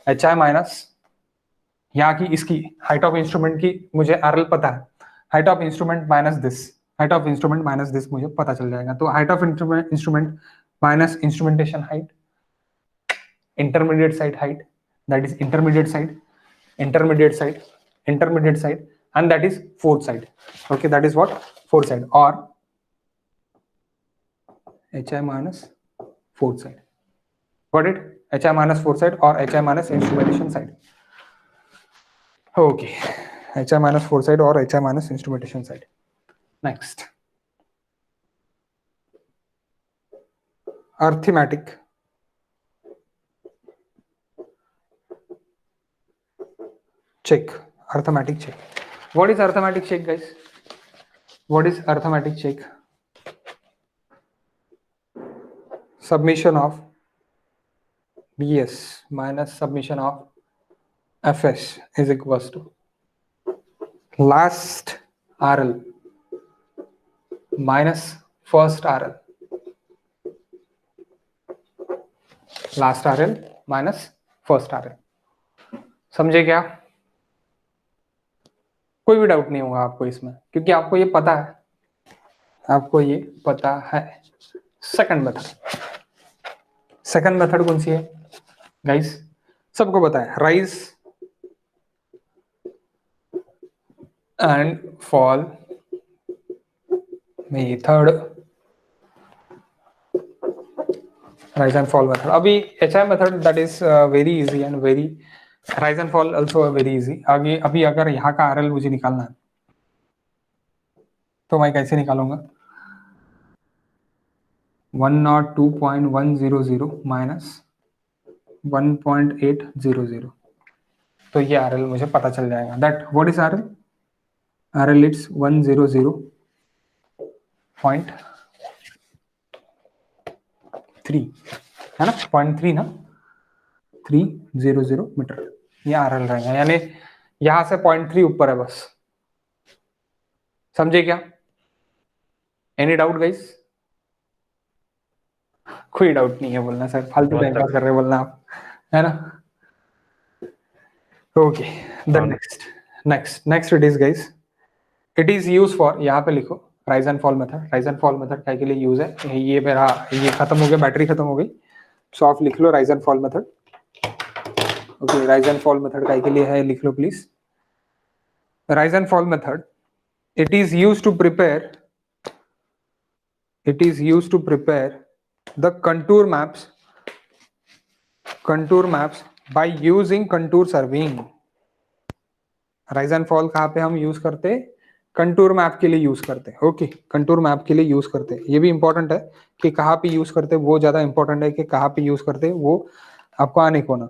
HI माइनस यहाँ की इसकी हाइट ऑफ इंस्ट्रूमेंट की मुझे RL पता है, height of instrument minus this मुझे पता चल जाएगा. तो height of instrument minus instrumentation height, intermediate side height that is intermediate side, intermediate side, intermediate side, and that is fourth side. Okay, that is what fourth side, or HI minus fourth side. Got it? HI minus fourth side or HI minus instrumentation side. Okay, HI minus fourth side or HI minus instrumentation side. Next, arithmetic. Check, arithmetic check. What is arithmetic check, guys? What is arithmetic check? Summation of Bs minus summation of Fs is equals to last RL minus first RL. Last RL minus first RL. समझे क्या? कोई भी doubt नहीं होगा आपको इसमें, क्योंकि आपको ये पता है, आपको ये पता है. सेकंड मेथड, सेकंड मेथड कौन सी है गाइस? सबको पता है, rise and fall method. Rise and fall method. अभी HI method that is very easy and very, rise and fall also very easy. आगे अभी अगर यहाँ का RL मुझे निकालना है तो मैं कैसे निकालूंगा? 102.100 माइनस 1.800. तो ये RL मुझे पता चल जाएगा. That what is RL? RL it's 100.3 है ना, 0.3 ना, 300 मीटर. ये RL रहेगा, यानी यहां से 0.3 ऊपर है बस. समझे क्या? Any doubt guys? कोई डाउट नहीं है बोलना सर, फालतू टाइम पास कर रहे बोलना आप, है ना? Okay, the next it is guys, it is use for, यहाँ पे लिखो rise and fall method. Rise and fall method काय के लिए यूज है? ये मेरा ये खत्म हो गया, बैटरी खत्म हो गई, सो आप लिख लो rise and fall method. Okay, rise and fall method काय के लिए है लिख लो please. Rise and fall method, it is used to prepare the contour maps by using contour surveying. Rise and fall कहाँ पे हम यूज करते? कंटूर मैप के लिए यूज करते हैं. ओके, कंटूर मैप के लिए यूज करते हैं. ये भी इंपॉर्टेंट है कि कहाँ पे यूज करते हैं, वो ज्यादा इंपॉर्टेंट है कि कहाँ पे यूज करते हैं, वो आपको आने को ना.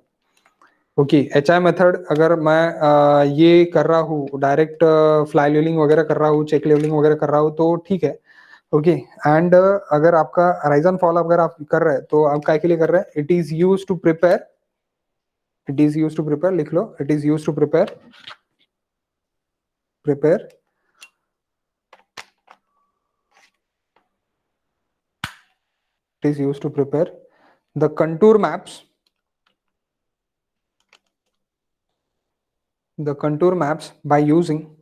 ओके, HI मेथड अगर मैं ये कर रहा हूँ, डायरेक्ट फ्लाई लेवलिंग वगैरह कर रहा हूँ, चेक लेवलिंग वगैरह कर रहा हूँ तो ठीक है. ओके, एंड अगर आपका राइज एंड फॉल अगर आप कर रहे हैं तो आप काय के लिए कर रहे हैं? It is use to prepare, लिख लो, it is use to prepare it is used to prepare the contour maps by using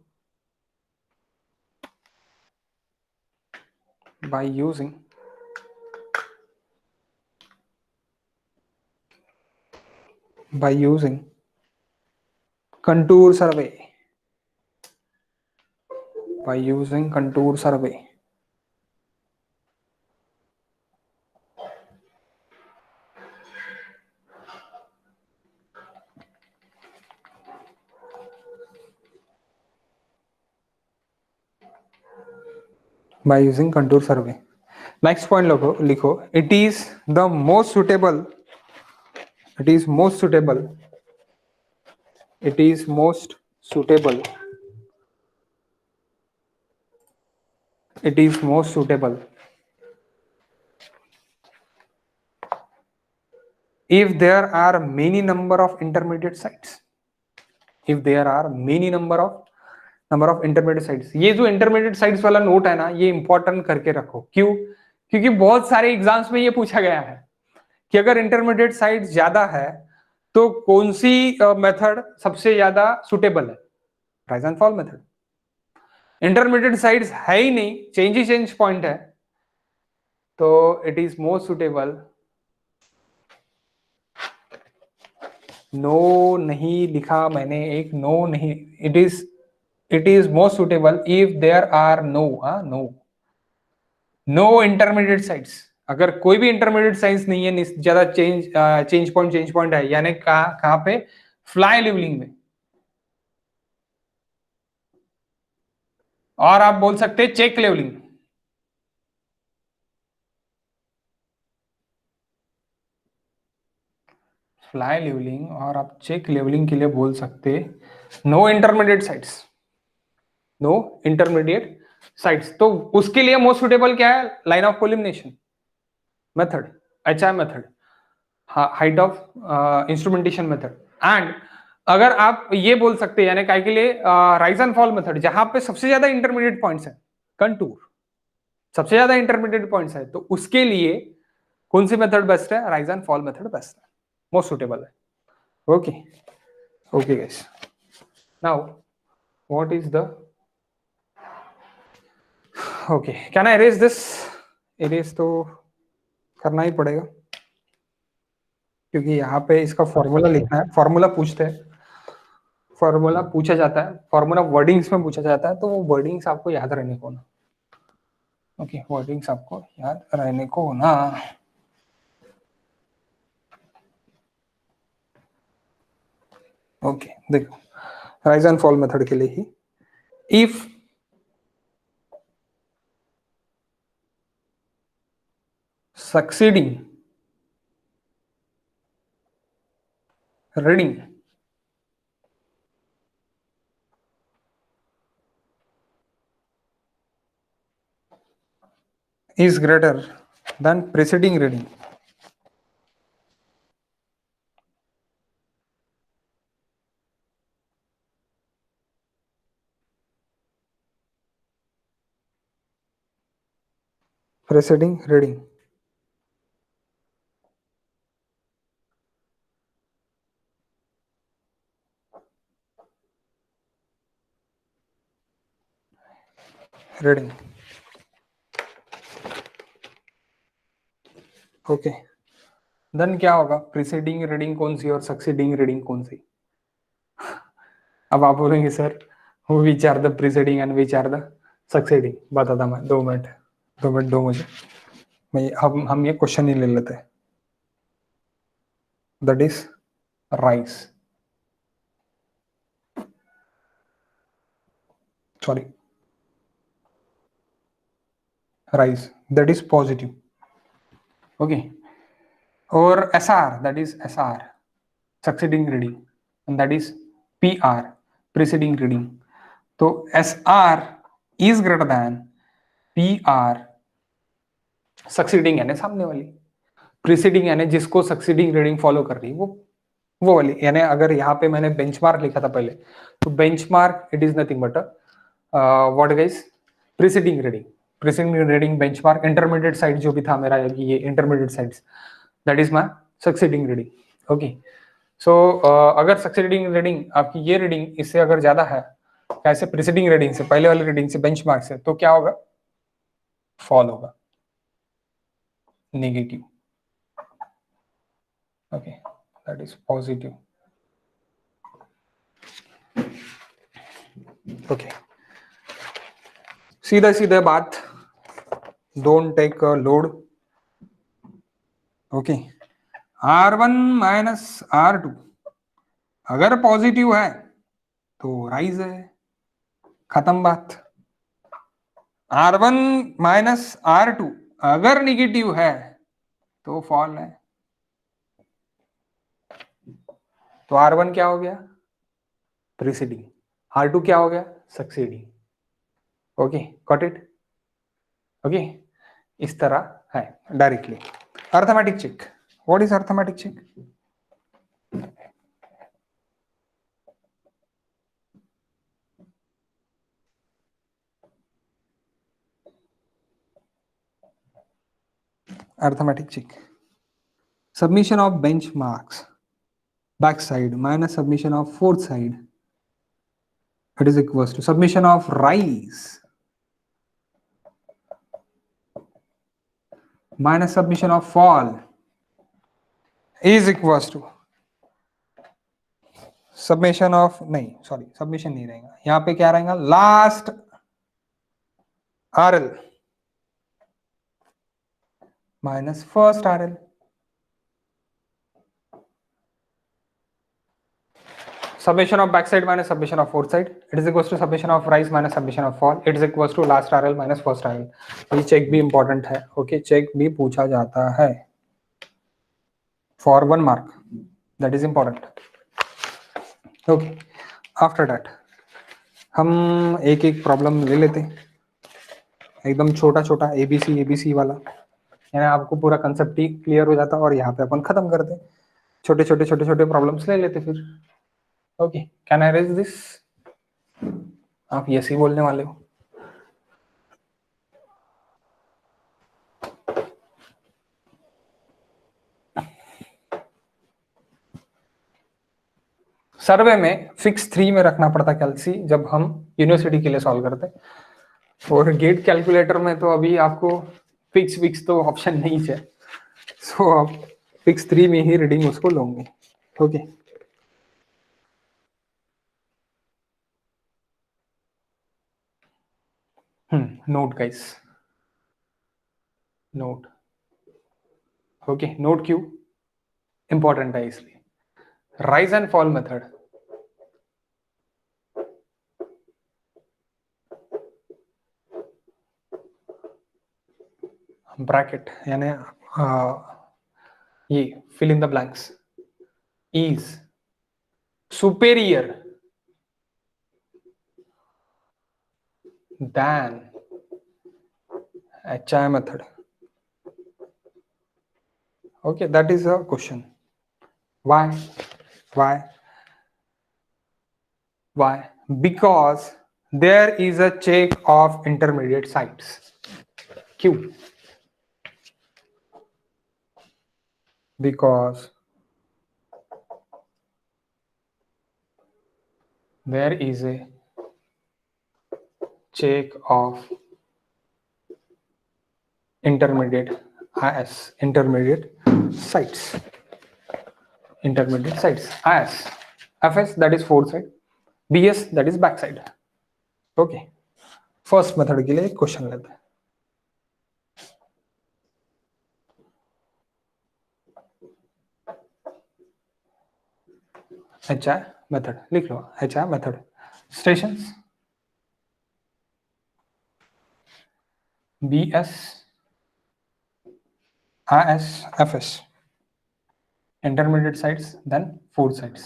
contour survey. By using contour survey. Next point लिखो, it is most suitable if there are many number of intermediate sites. ये जो intermediate sites वाला note है ना, ये important करके रखो. क्यों? क्योंकि बहुत सारे एग्जाम्स में ये पूछा गया है कि अगर इंटरमीडिएट साइट्स ज्यादा है तो कौन सी मेथड सबसे ज्यादा सुटेबल है? Rise and fall method. Intermediate sights है ही नहीं, चेंज पॉइंट है, तो it is most suitable no नहीं लिखा मैंने, एक नो नहीं, it is most suitable if there are no, no intermediate sights. अगर कोई भी इंटरमीडिएट साइड्स नहीं है, ज्यादा चेंज पॉइंट है, यानी कहां पे, फ्लाई लेवलिंग में। और आप बोल सकते हैं चेक लेवलिंग, फ्लाई लेवलिंग, और आप चेक लेवलिंग के लिए बोल सकते no intermediate sides, no intermediate sides. तो उसके लिए मोस्ट सुटेबल क्या है, line of collimation method, HI method, height of instrumentation method. And अगर आप ये बोल सकते हैं, यानी काय के लिए राइज एंड फॉल मेथड, जहां पे सबसे ज्यादा इंटरमीडिएट पॉइंट्स है, कंटूर सबसे ज्यादा इंटरमीडिएट पॉइंट्स है, तो उसके लिए कौन सी मेथड बेस्ट है, rise and fall method best है, मोस्ट सुटेबल है। Okay okay guys, now what is the, okay can I arrays this, arrays तो करना ही पड़ेगा क्योंकि यहाँ पे इसका फॉर्मूला लिखना है, फॉर्मूला पूछते हैं, फॉर्मूला पूछा जाता है, फॉर्मूला वर्डिंग्स में पूछा जाता है, तो वो वर्डिंग्स आपको याद रहने को ना, ओके वर्डिंग्स आपको याद रहने को ना। ओके देखो, राइज एंड फॉल मेथड के लिए ही, if succeeding reading is greater than preceding reading, preceding reading, reading, okay then क्या होगा, प्रीसीडिंग रीडिंग कौन सी और सक्सीडिंग रीडिंग कौन सी। अब आप बोलेंगे सर वो which are the preceding and which are the succeeding, बताता मैं, 2 मिनट, 2 मिनट दो मुझे, मैं हम ये क्वेश्चन ही ले लेते हैं, that is rice, sorry rice, that is positive, okay, और SR, that is SR succeeding reading, and that is PR preceding reading. तो SR is greater than PR succeeding यानी सामने वाली, प्रीसीडिंग यानी जिसको सक्सीडिंग रीडिंग फॉलो कर रही है वो वाली। यानी अगर यहाँ पे मैंने बेंचमार्क लिखा था पहले, तो benchmark it is nothing but what guys, preceding reading, preceding reading benchmark, intermediate side जो भी था मेरा, ये intermediate sides, that is my succeeding reading. Okay so अगर सक्सीडिंग रीडिंग आपकी ये रीडिंग इससे अगर ज्यादा है, कैसे, प्रीसीडिंग रीडिंग से, पहले वाली रीडिंग से, बेंचमार्क से, तो क्या होगा, फॉल होगा, negative, okay that is positive, okay सीधा सीधा बात, don't take load, okay R1 minus R2 अगर पॉजिटिव है तो राइज है, खत्म बात। R1 माइनस R2 अगर निगेटिव है तो फॉल है, तो R1 क्या हो गया, प्रीसीडिंग, R2 क्या हो गया, succeeding, okay got it, okay इस तरह है directly. Arithmetic check, what is arithmetic check, arithmetic check, submission of benchmarks back side minus submission of fourth side, it is equals to submission of rise minus submission of fall is equals to summation of, नहीं sorry summation नहीं रहेगा, यहाँ पे क्या रहेगा, last RL minus first RL. Summation of backside minus summation of foresight, it is equals to summation of rise minus summation of fall, it is equals to last RL minus first RL। ये check भी important है, okay check भी पूछा जाता है for 1 mark, that is important. Okay after that हम एक एक प्रॉब्लम ले लेते हैं, एकदम छोटा छोटा एबीसी वाला, यानी आपको पूरा कंसेप्ट ही क्लियर हो जाता है और यहाँ पे अपन खत्म करते, छोटे छोटे प्रॉब्लम्स ले लेते फिर। Okay can I raise this, आप यस ही बोलने वाले हो। सर्वे में फिक्स 3 में रखना पड़ता कैल्सी जब हम यूनिवर्सिटी के लिए सॉल्व करते, और गेट कैलकुलेटर में तो अभी आपको फिक्स तो ऑप्शन नहीं है, सो आप फिक्स 3 में ही रीडिंग उसको लोगे। Okay note guys, note, okay note क्यों इंपॉर्टेंट है इसलिए, rise and fall method, bracket यानी ये fill in the blanks, is superior than HI method. Okay, that is a question. Why? Because there is a check of intermediate sites. Q. Because there is a check of intermediate IS, intermediate sites, IS, FS that is foresight, BS that is backside. Okay, first method के लिए question लेते हैं। HI method लिख लो, HI method, stations BS, IS, FS, intermediate sites, then foresights।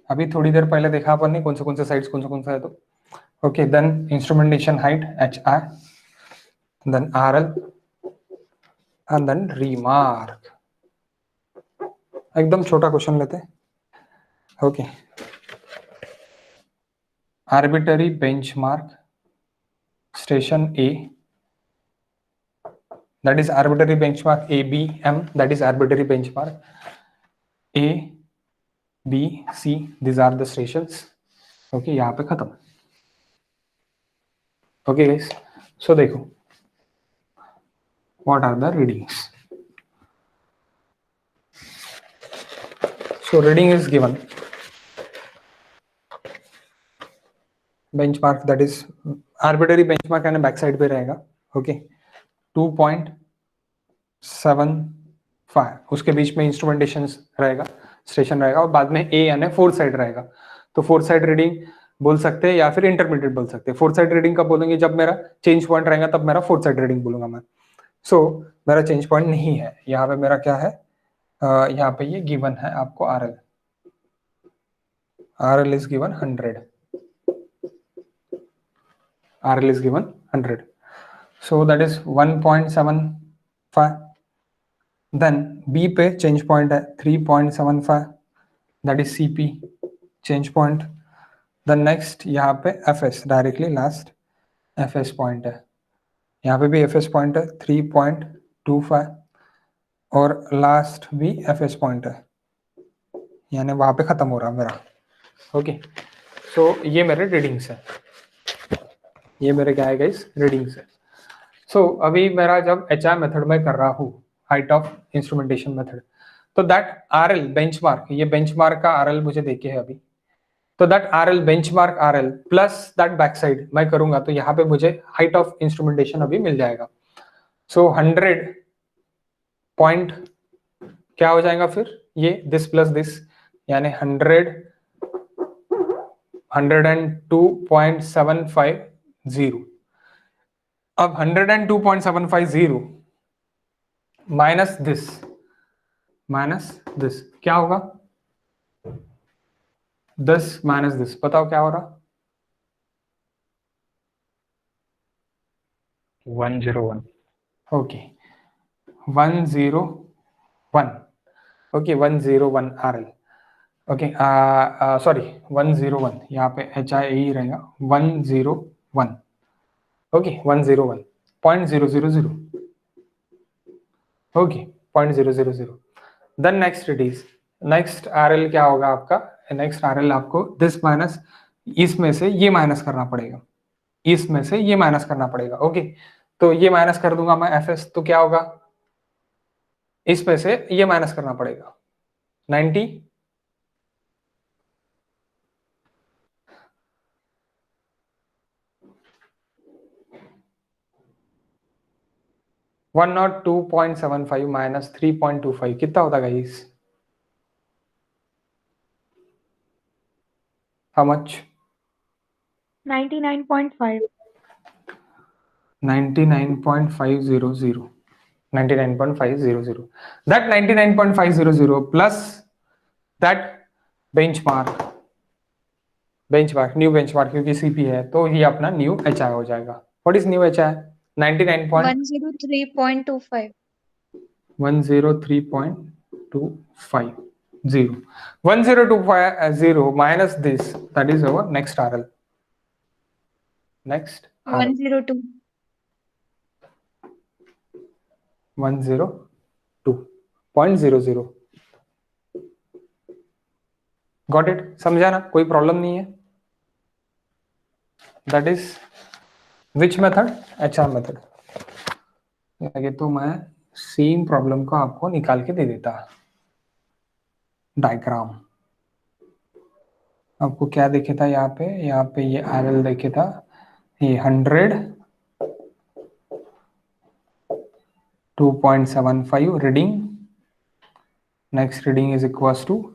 अभी थोड़ी देर पहले देखा अपन ने कौन से साइट्स कौन सा है, तो okay then instrumentation height HI, then RL and then remark. एकदम छोटा क्वेश्चन लेते हैं। Okay arbitrary benchmark station A, that is arbitrary benchmark ABM, that is arbitrary benchmark A, B, C, these are the stations। okay यहाँ पे खत्म। okay guys, so देखो what are the readings। so reading is given, benchmark that is arbitrary benchmark यानी back side पे रहेगा। okay 2.75, उसके बीच में instrumentation रहेगा, स्टेशन रहेगा, और बाद में A यानी फोर साइड रहेगा। तो फोर साइड रीडिंग बोल सकते हैं या फिर इंटरमीडिएट बोल सकते हैं। फोर साइड रीडिंग कब बोलेंगे, जब मेरा चेंज पॉइंट रहेगा तब मेरा फोर साइड रीडिंग बोलूंगा मैं। सो मेरा चेंज पॉइंट नहीं है यहाँ पे, मेरा क्या है, यहाँ पे ये गिवन है आपको RL is given 100, RL is given 100, so that is 1.75। Then B पे चेंज पॉइंट है 3.75, that is CP change point. Then next यहाँ पे FS directly last FS point है, यहाँ पे भी FS पॉइंट है 3.25, और लास्ट भी FS पॉइंट है, यानी वहां पे खत्म हो रहा मेरा। ओके सो ये मेरे रीडिंग्स है, ये मेरे क्या है गाइस, रीडिंग्स है। सो अभी मेरा जब HI मेथड में कर रहा हूँ, हाइट ऑफ इंस्ट्रूमेंटेशन मेथड, तो दैट RL बेंचमार्क, ये बेंचमार्क का RL मुझे देखे है अभी, तो that RL benchmark RL plus that back side मैं करूंगा तो यहाँ पे मुझे हाइट ऑफ इंस्ट्रूमेंटेशन अभी मिल जाएगा. सो 100 पॉइंट क्या हो जाएगा फिर ये दिस प्लस दिस यानी 102.750. अब 102.750 माइनस दिस क्या होगा 10 माइनस दिस बताओ क्या हो रहा 101. Okay 101 okay 101 RL okay sorry 101 यहाँ पे HI ही रहेगा 101 okay 101.000 okay 0.000. Then next it is next RL क्या होगा आपका नेक्स्ट RL आपको दिस माइनस इसमें से ये माइनस करना पड़ेगा इसमें से ये माइनस करना पड़ेगा ओके तो ये माइनस कर दूंगा मैं FS तो क्या होगा इसमें से ये माइनस करना पड़ेगा 90 102.75 माइनस 3.25 कितना होता guys how much 99.5. 99.500 99.500 that 99.500 plus that benchmark new benchmark क्योंकि CP है तो ये अपना न्यू HI हो जाएगा what is new HI 103.25. 103.250 10250 minus this that is our next RL 102. 102.00 got it समझा ना कोई प्रॉब्लम नहीं है that is which method HR method लगे तो मैं सेम प्रॉब्लम को आपको निकाल के दे देता डायग्राम आपको क्या देखे था यहाँ पे ये RL देखे था ये 100 2.75 reading next reading is equals to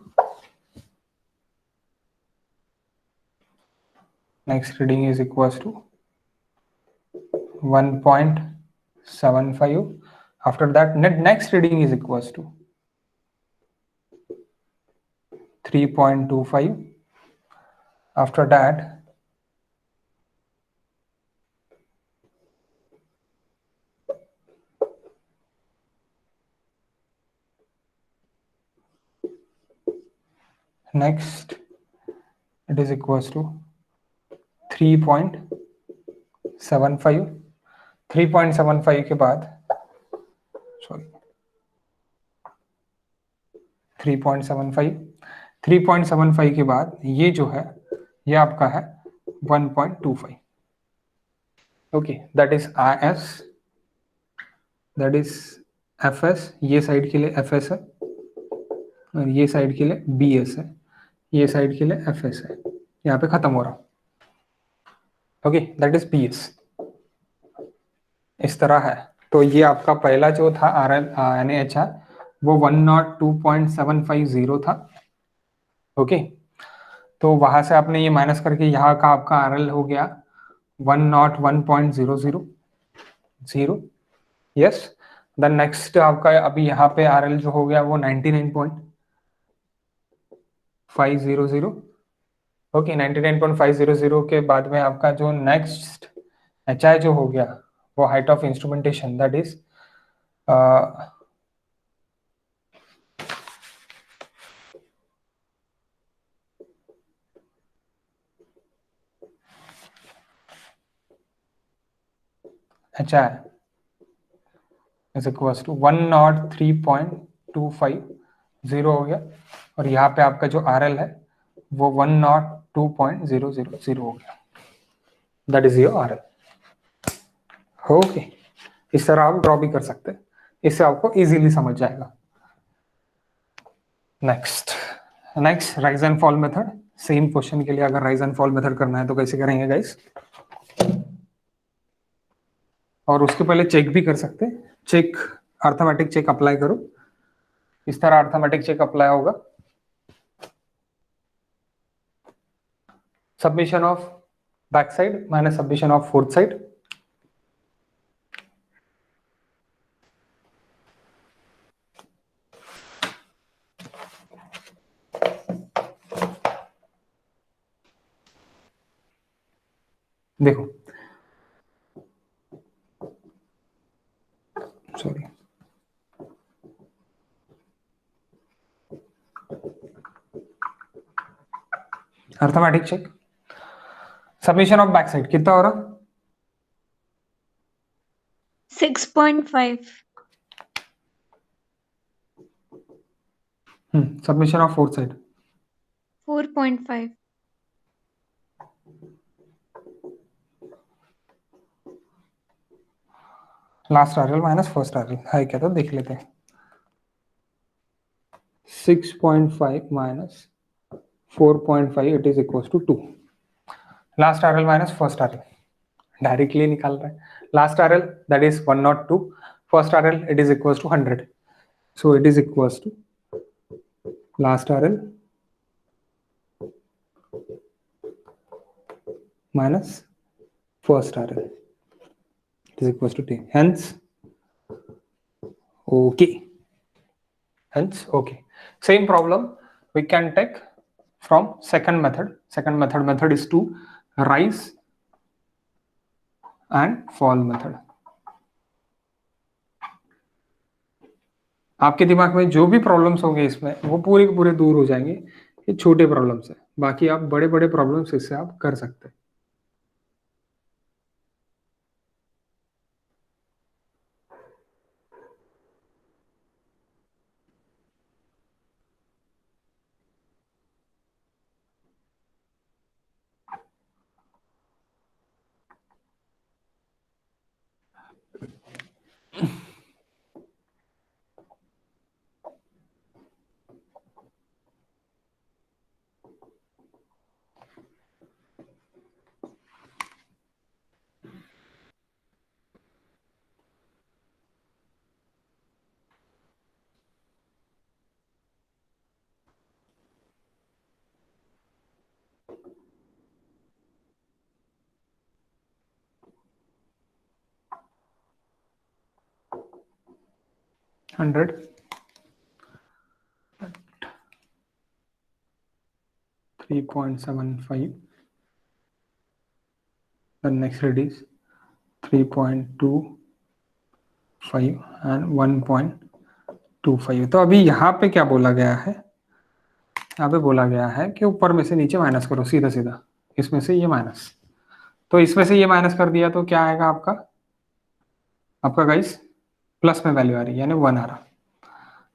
next reading is equals to 1.75 after that next reading is equals to 3.25 after that next it is equals to 3.75 3.75 के बाद सॉरी 3.75 के बाद ये जो है ये आपका है 1.25 okay that is IS that is FS ये साइड के लिए FS है और ये साइड के लिए BS है ये साइड के लिए FS है यहाँ पे खत्म हो रहा ओके दैट इज PS इस तरह है तो ये आपका पहला जो था RL यानी HR वो 102.750 था ओके तो वहां से आपने ये माइनस करके यहाँ का आपका RL हो गया 101.000 यस देन नेक्स्ट आपका अभी यहाँ पे RL जो हो गया वो 99.500 ओके 99.500 के बाद में आपका जो नेक्स्ट HI जो हो गया वो height of instrumentation that is HI is equals to 103.250 हो गया और यहाँ पे आपका जो RL है वो 102.000 हो गया that is your RL okay इस तरह आप ड्रॉ भी कर सकते हैं इससे आपको इजीली समझ जाएगा next next rise and fall method. Same question के लिए अगर राइज एंड फॉल मेथड करना है तो कैसे करेंगे गाइस? और उसके पहले चेक भी कर सकते हैं। चेक, अर्थमेटिक चेक अप्लाई करो। इस तरह अर्थमेटिक चेक अप्लाई होगा। Submission of back side minus submission of fourth side. देखो, sorry, arithmetic check. Submission of back side कितना हो रहा? 6.5. Submission of fourth side 4.5. Last RL minus first RL है क्या, तो देख लेते हैं। 6.5 minus 4.5 it is equal to 2। Last RL minus first RL directly निकाल रहे हैं। Last RL that is 102, first RL it is equal to 100, so it is equal to last RL minus first RL is equals to 10. Hence, okay. Hence, okay. Same problem we can take from second method. Second method is to rise and fall method. आपके दिमाग में जो भी problems होंगे इसमें वो पूरे के पूरे दूर हो जाएंगे। ये छोटे प्रॉब्लम्स है, बाकी आप बड़े बड़े प्रॉब्लम्स इससे आप कर सकते हैं। Hundred 3.75, the next it is 3.25 and 1.25। तो अभी यहाँ पे क्या बोला गया है? यहाँ पे बोला गया है कि ऊपर में से नीचे माइनस करो, सीधा सीधा इसमें से ये माइनस। तो इसमें से ये माइनस कर दिया तो क्या आएगा आपका? आपका गाइस प्लस में वैल्यू आ रही है, यानी 1 आ रहा,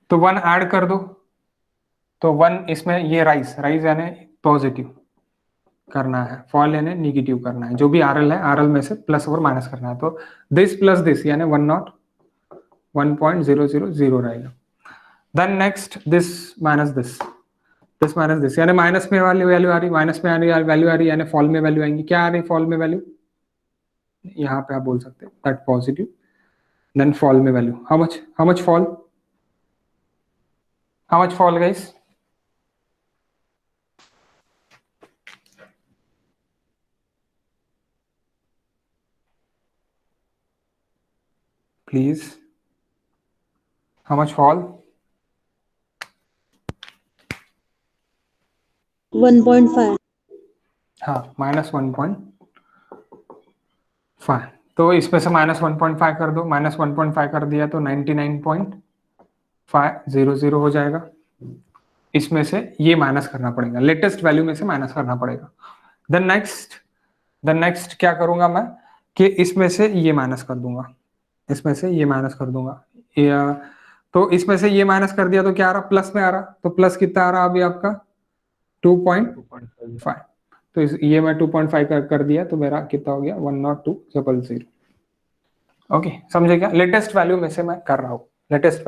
तो 1 ऐड कर दो। तो 1 इसमें ये राइज यानी पॉजिटिव करना है, फॉल यानी निगेटिव करना है। जो भी आरएल है, आरएल में से प्लस और माइनस करना है। तो दिस प्लस दिस यानी 1.000 रहेगा। Then next this minus this यानी माइनस में वाली वैल्यू आ रही, माइनस में आने वाली वैल्यू आ रही, यानी फॉल में वैल्यू आएंगी। क्या आ रही फॉल में वैल्यू? यहाँ पे आप बोल सकते हैं दैट पॉजिटिव, देन फॉल में value how much fall guys? Please, how much fall? 1.5। हाँ, -1.5। तो इसमें से -1.5 कर दो, -1.5 कर दिया तो 99.500 हो जाएगा। इसमें से ये माइनस करना पड़ेगा, लेटेस्ट वैल्यू में से माइनस करना पड़ेगा। देन नेक्स्ट क्या करूंगा मैं कि इसमें से ये माइनस कर दूंगा, इसमें से ये माइनस कर दूंगा। तो इसमें से ये माइनस कर दिया तो क्या आ रहा? प्लस में आ रहा। तो प्लस कितना आ रहा अभी आपका? 2.5। तो ये मैं 2.5 कर दिया तो मेरा कितना हो गया? 102,000। ओके, समझे क्या? लेटेस्ट वैल्यू में से मैं कर रहा हूँ, latest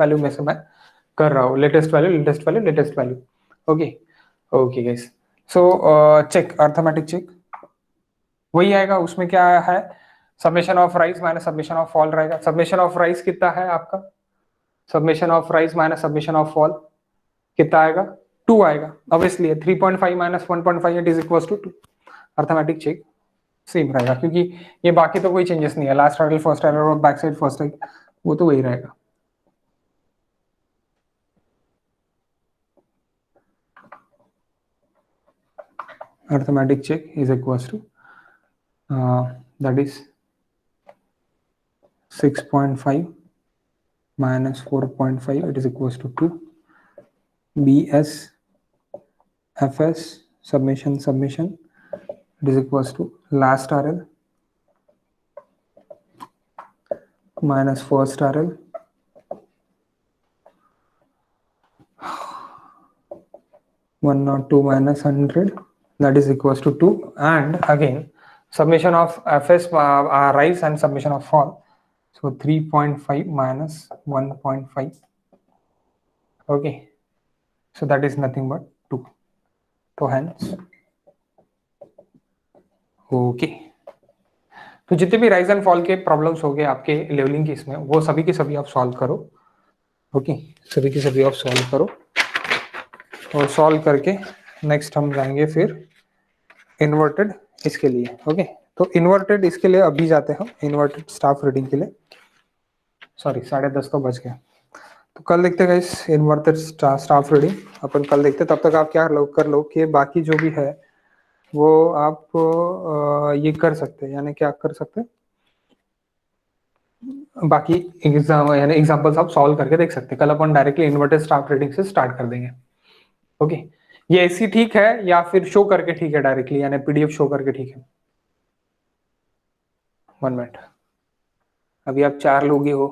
value. Okay, okay guys, so check arithmetic check वही आएगा, उसमें क्या है, summation of rise minus summation of fall रहेगा। समेशन ऑफ राइज कितना है आपका, summation of rise minus summation of fall कितना आएगा, 2 आएगा obviously. 3.5 minus 1.5 it is equal to 2। Arithmetic check same रहेगा क्योंकि ये बाकी तो कोई चेंजेस नहीं है, लास्ट एरर फर्स्ट एरर और बैक साइड फर्स्ट एरर वो तो वही रहेगा। Arithmetic check is equals to that is 6.5 minus 4.5 it is equals to 2 BS FS summation it is equals to last RL minus first RL one not 2 minus 100 that is equals to 2, and again summation of fs rise and summation of fall, so 3.5 minus 1.5, okay, so that is nothing but 2, तो hence okay। तो जितने भी rise and fall के problems हो गए आपके levelling case में वो सभी के सभी आप सॉल्व करो, ओके सभी के सभी आप सॉल्व करो, और सॉल्व करके नेक्स्ट हम जाएंगे फिर इन्वर्टेड इसके लिए, ओके। तो इन्वर्टेड इसके लिए अभी जाते हैं हम इन्वर्टेड स्टाफ रीडिंग के लिए, सॉरी 10:30 तो बज गए, तो कल देखते हैं इस इन्वर्टेड स्टाफ रीडिंग अपन कल देखते हैं। तब तक आप क्या कर लो कि बाकी जो भी है वो आप ये कर सकते हैं, यानी क्या कर सकते हैं, बाकी एग्जाम यानी एग्जांपल्स आप सॉल्व करके देख सकते हैं। कल अपन डायरेक्टली इन्वर्टेड स्टाफ रीडिंग से स्टार्ट कर देंगे, ओके। ये ऐसी ठीक है या फिर शो करके ठीक है डायरेक्टली, यानी पीडीएफ शो करके ठीक है। 1 मिनट, अभी आप 4 लोग ही हो,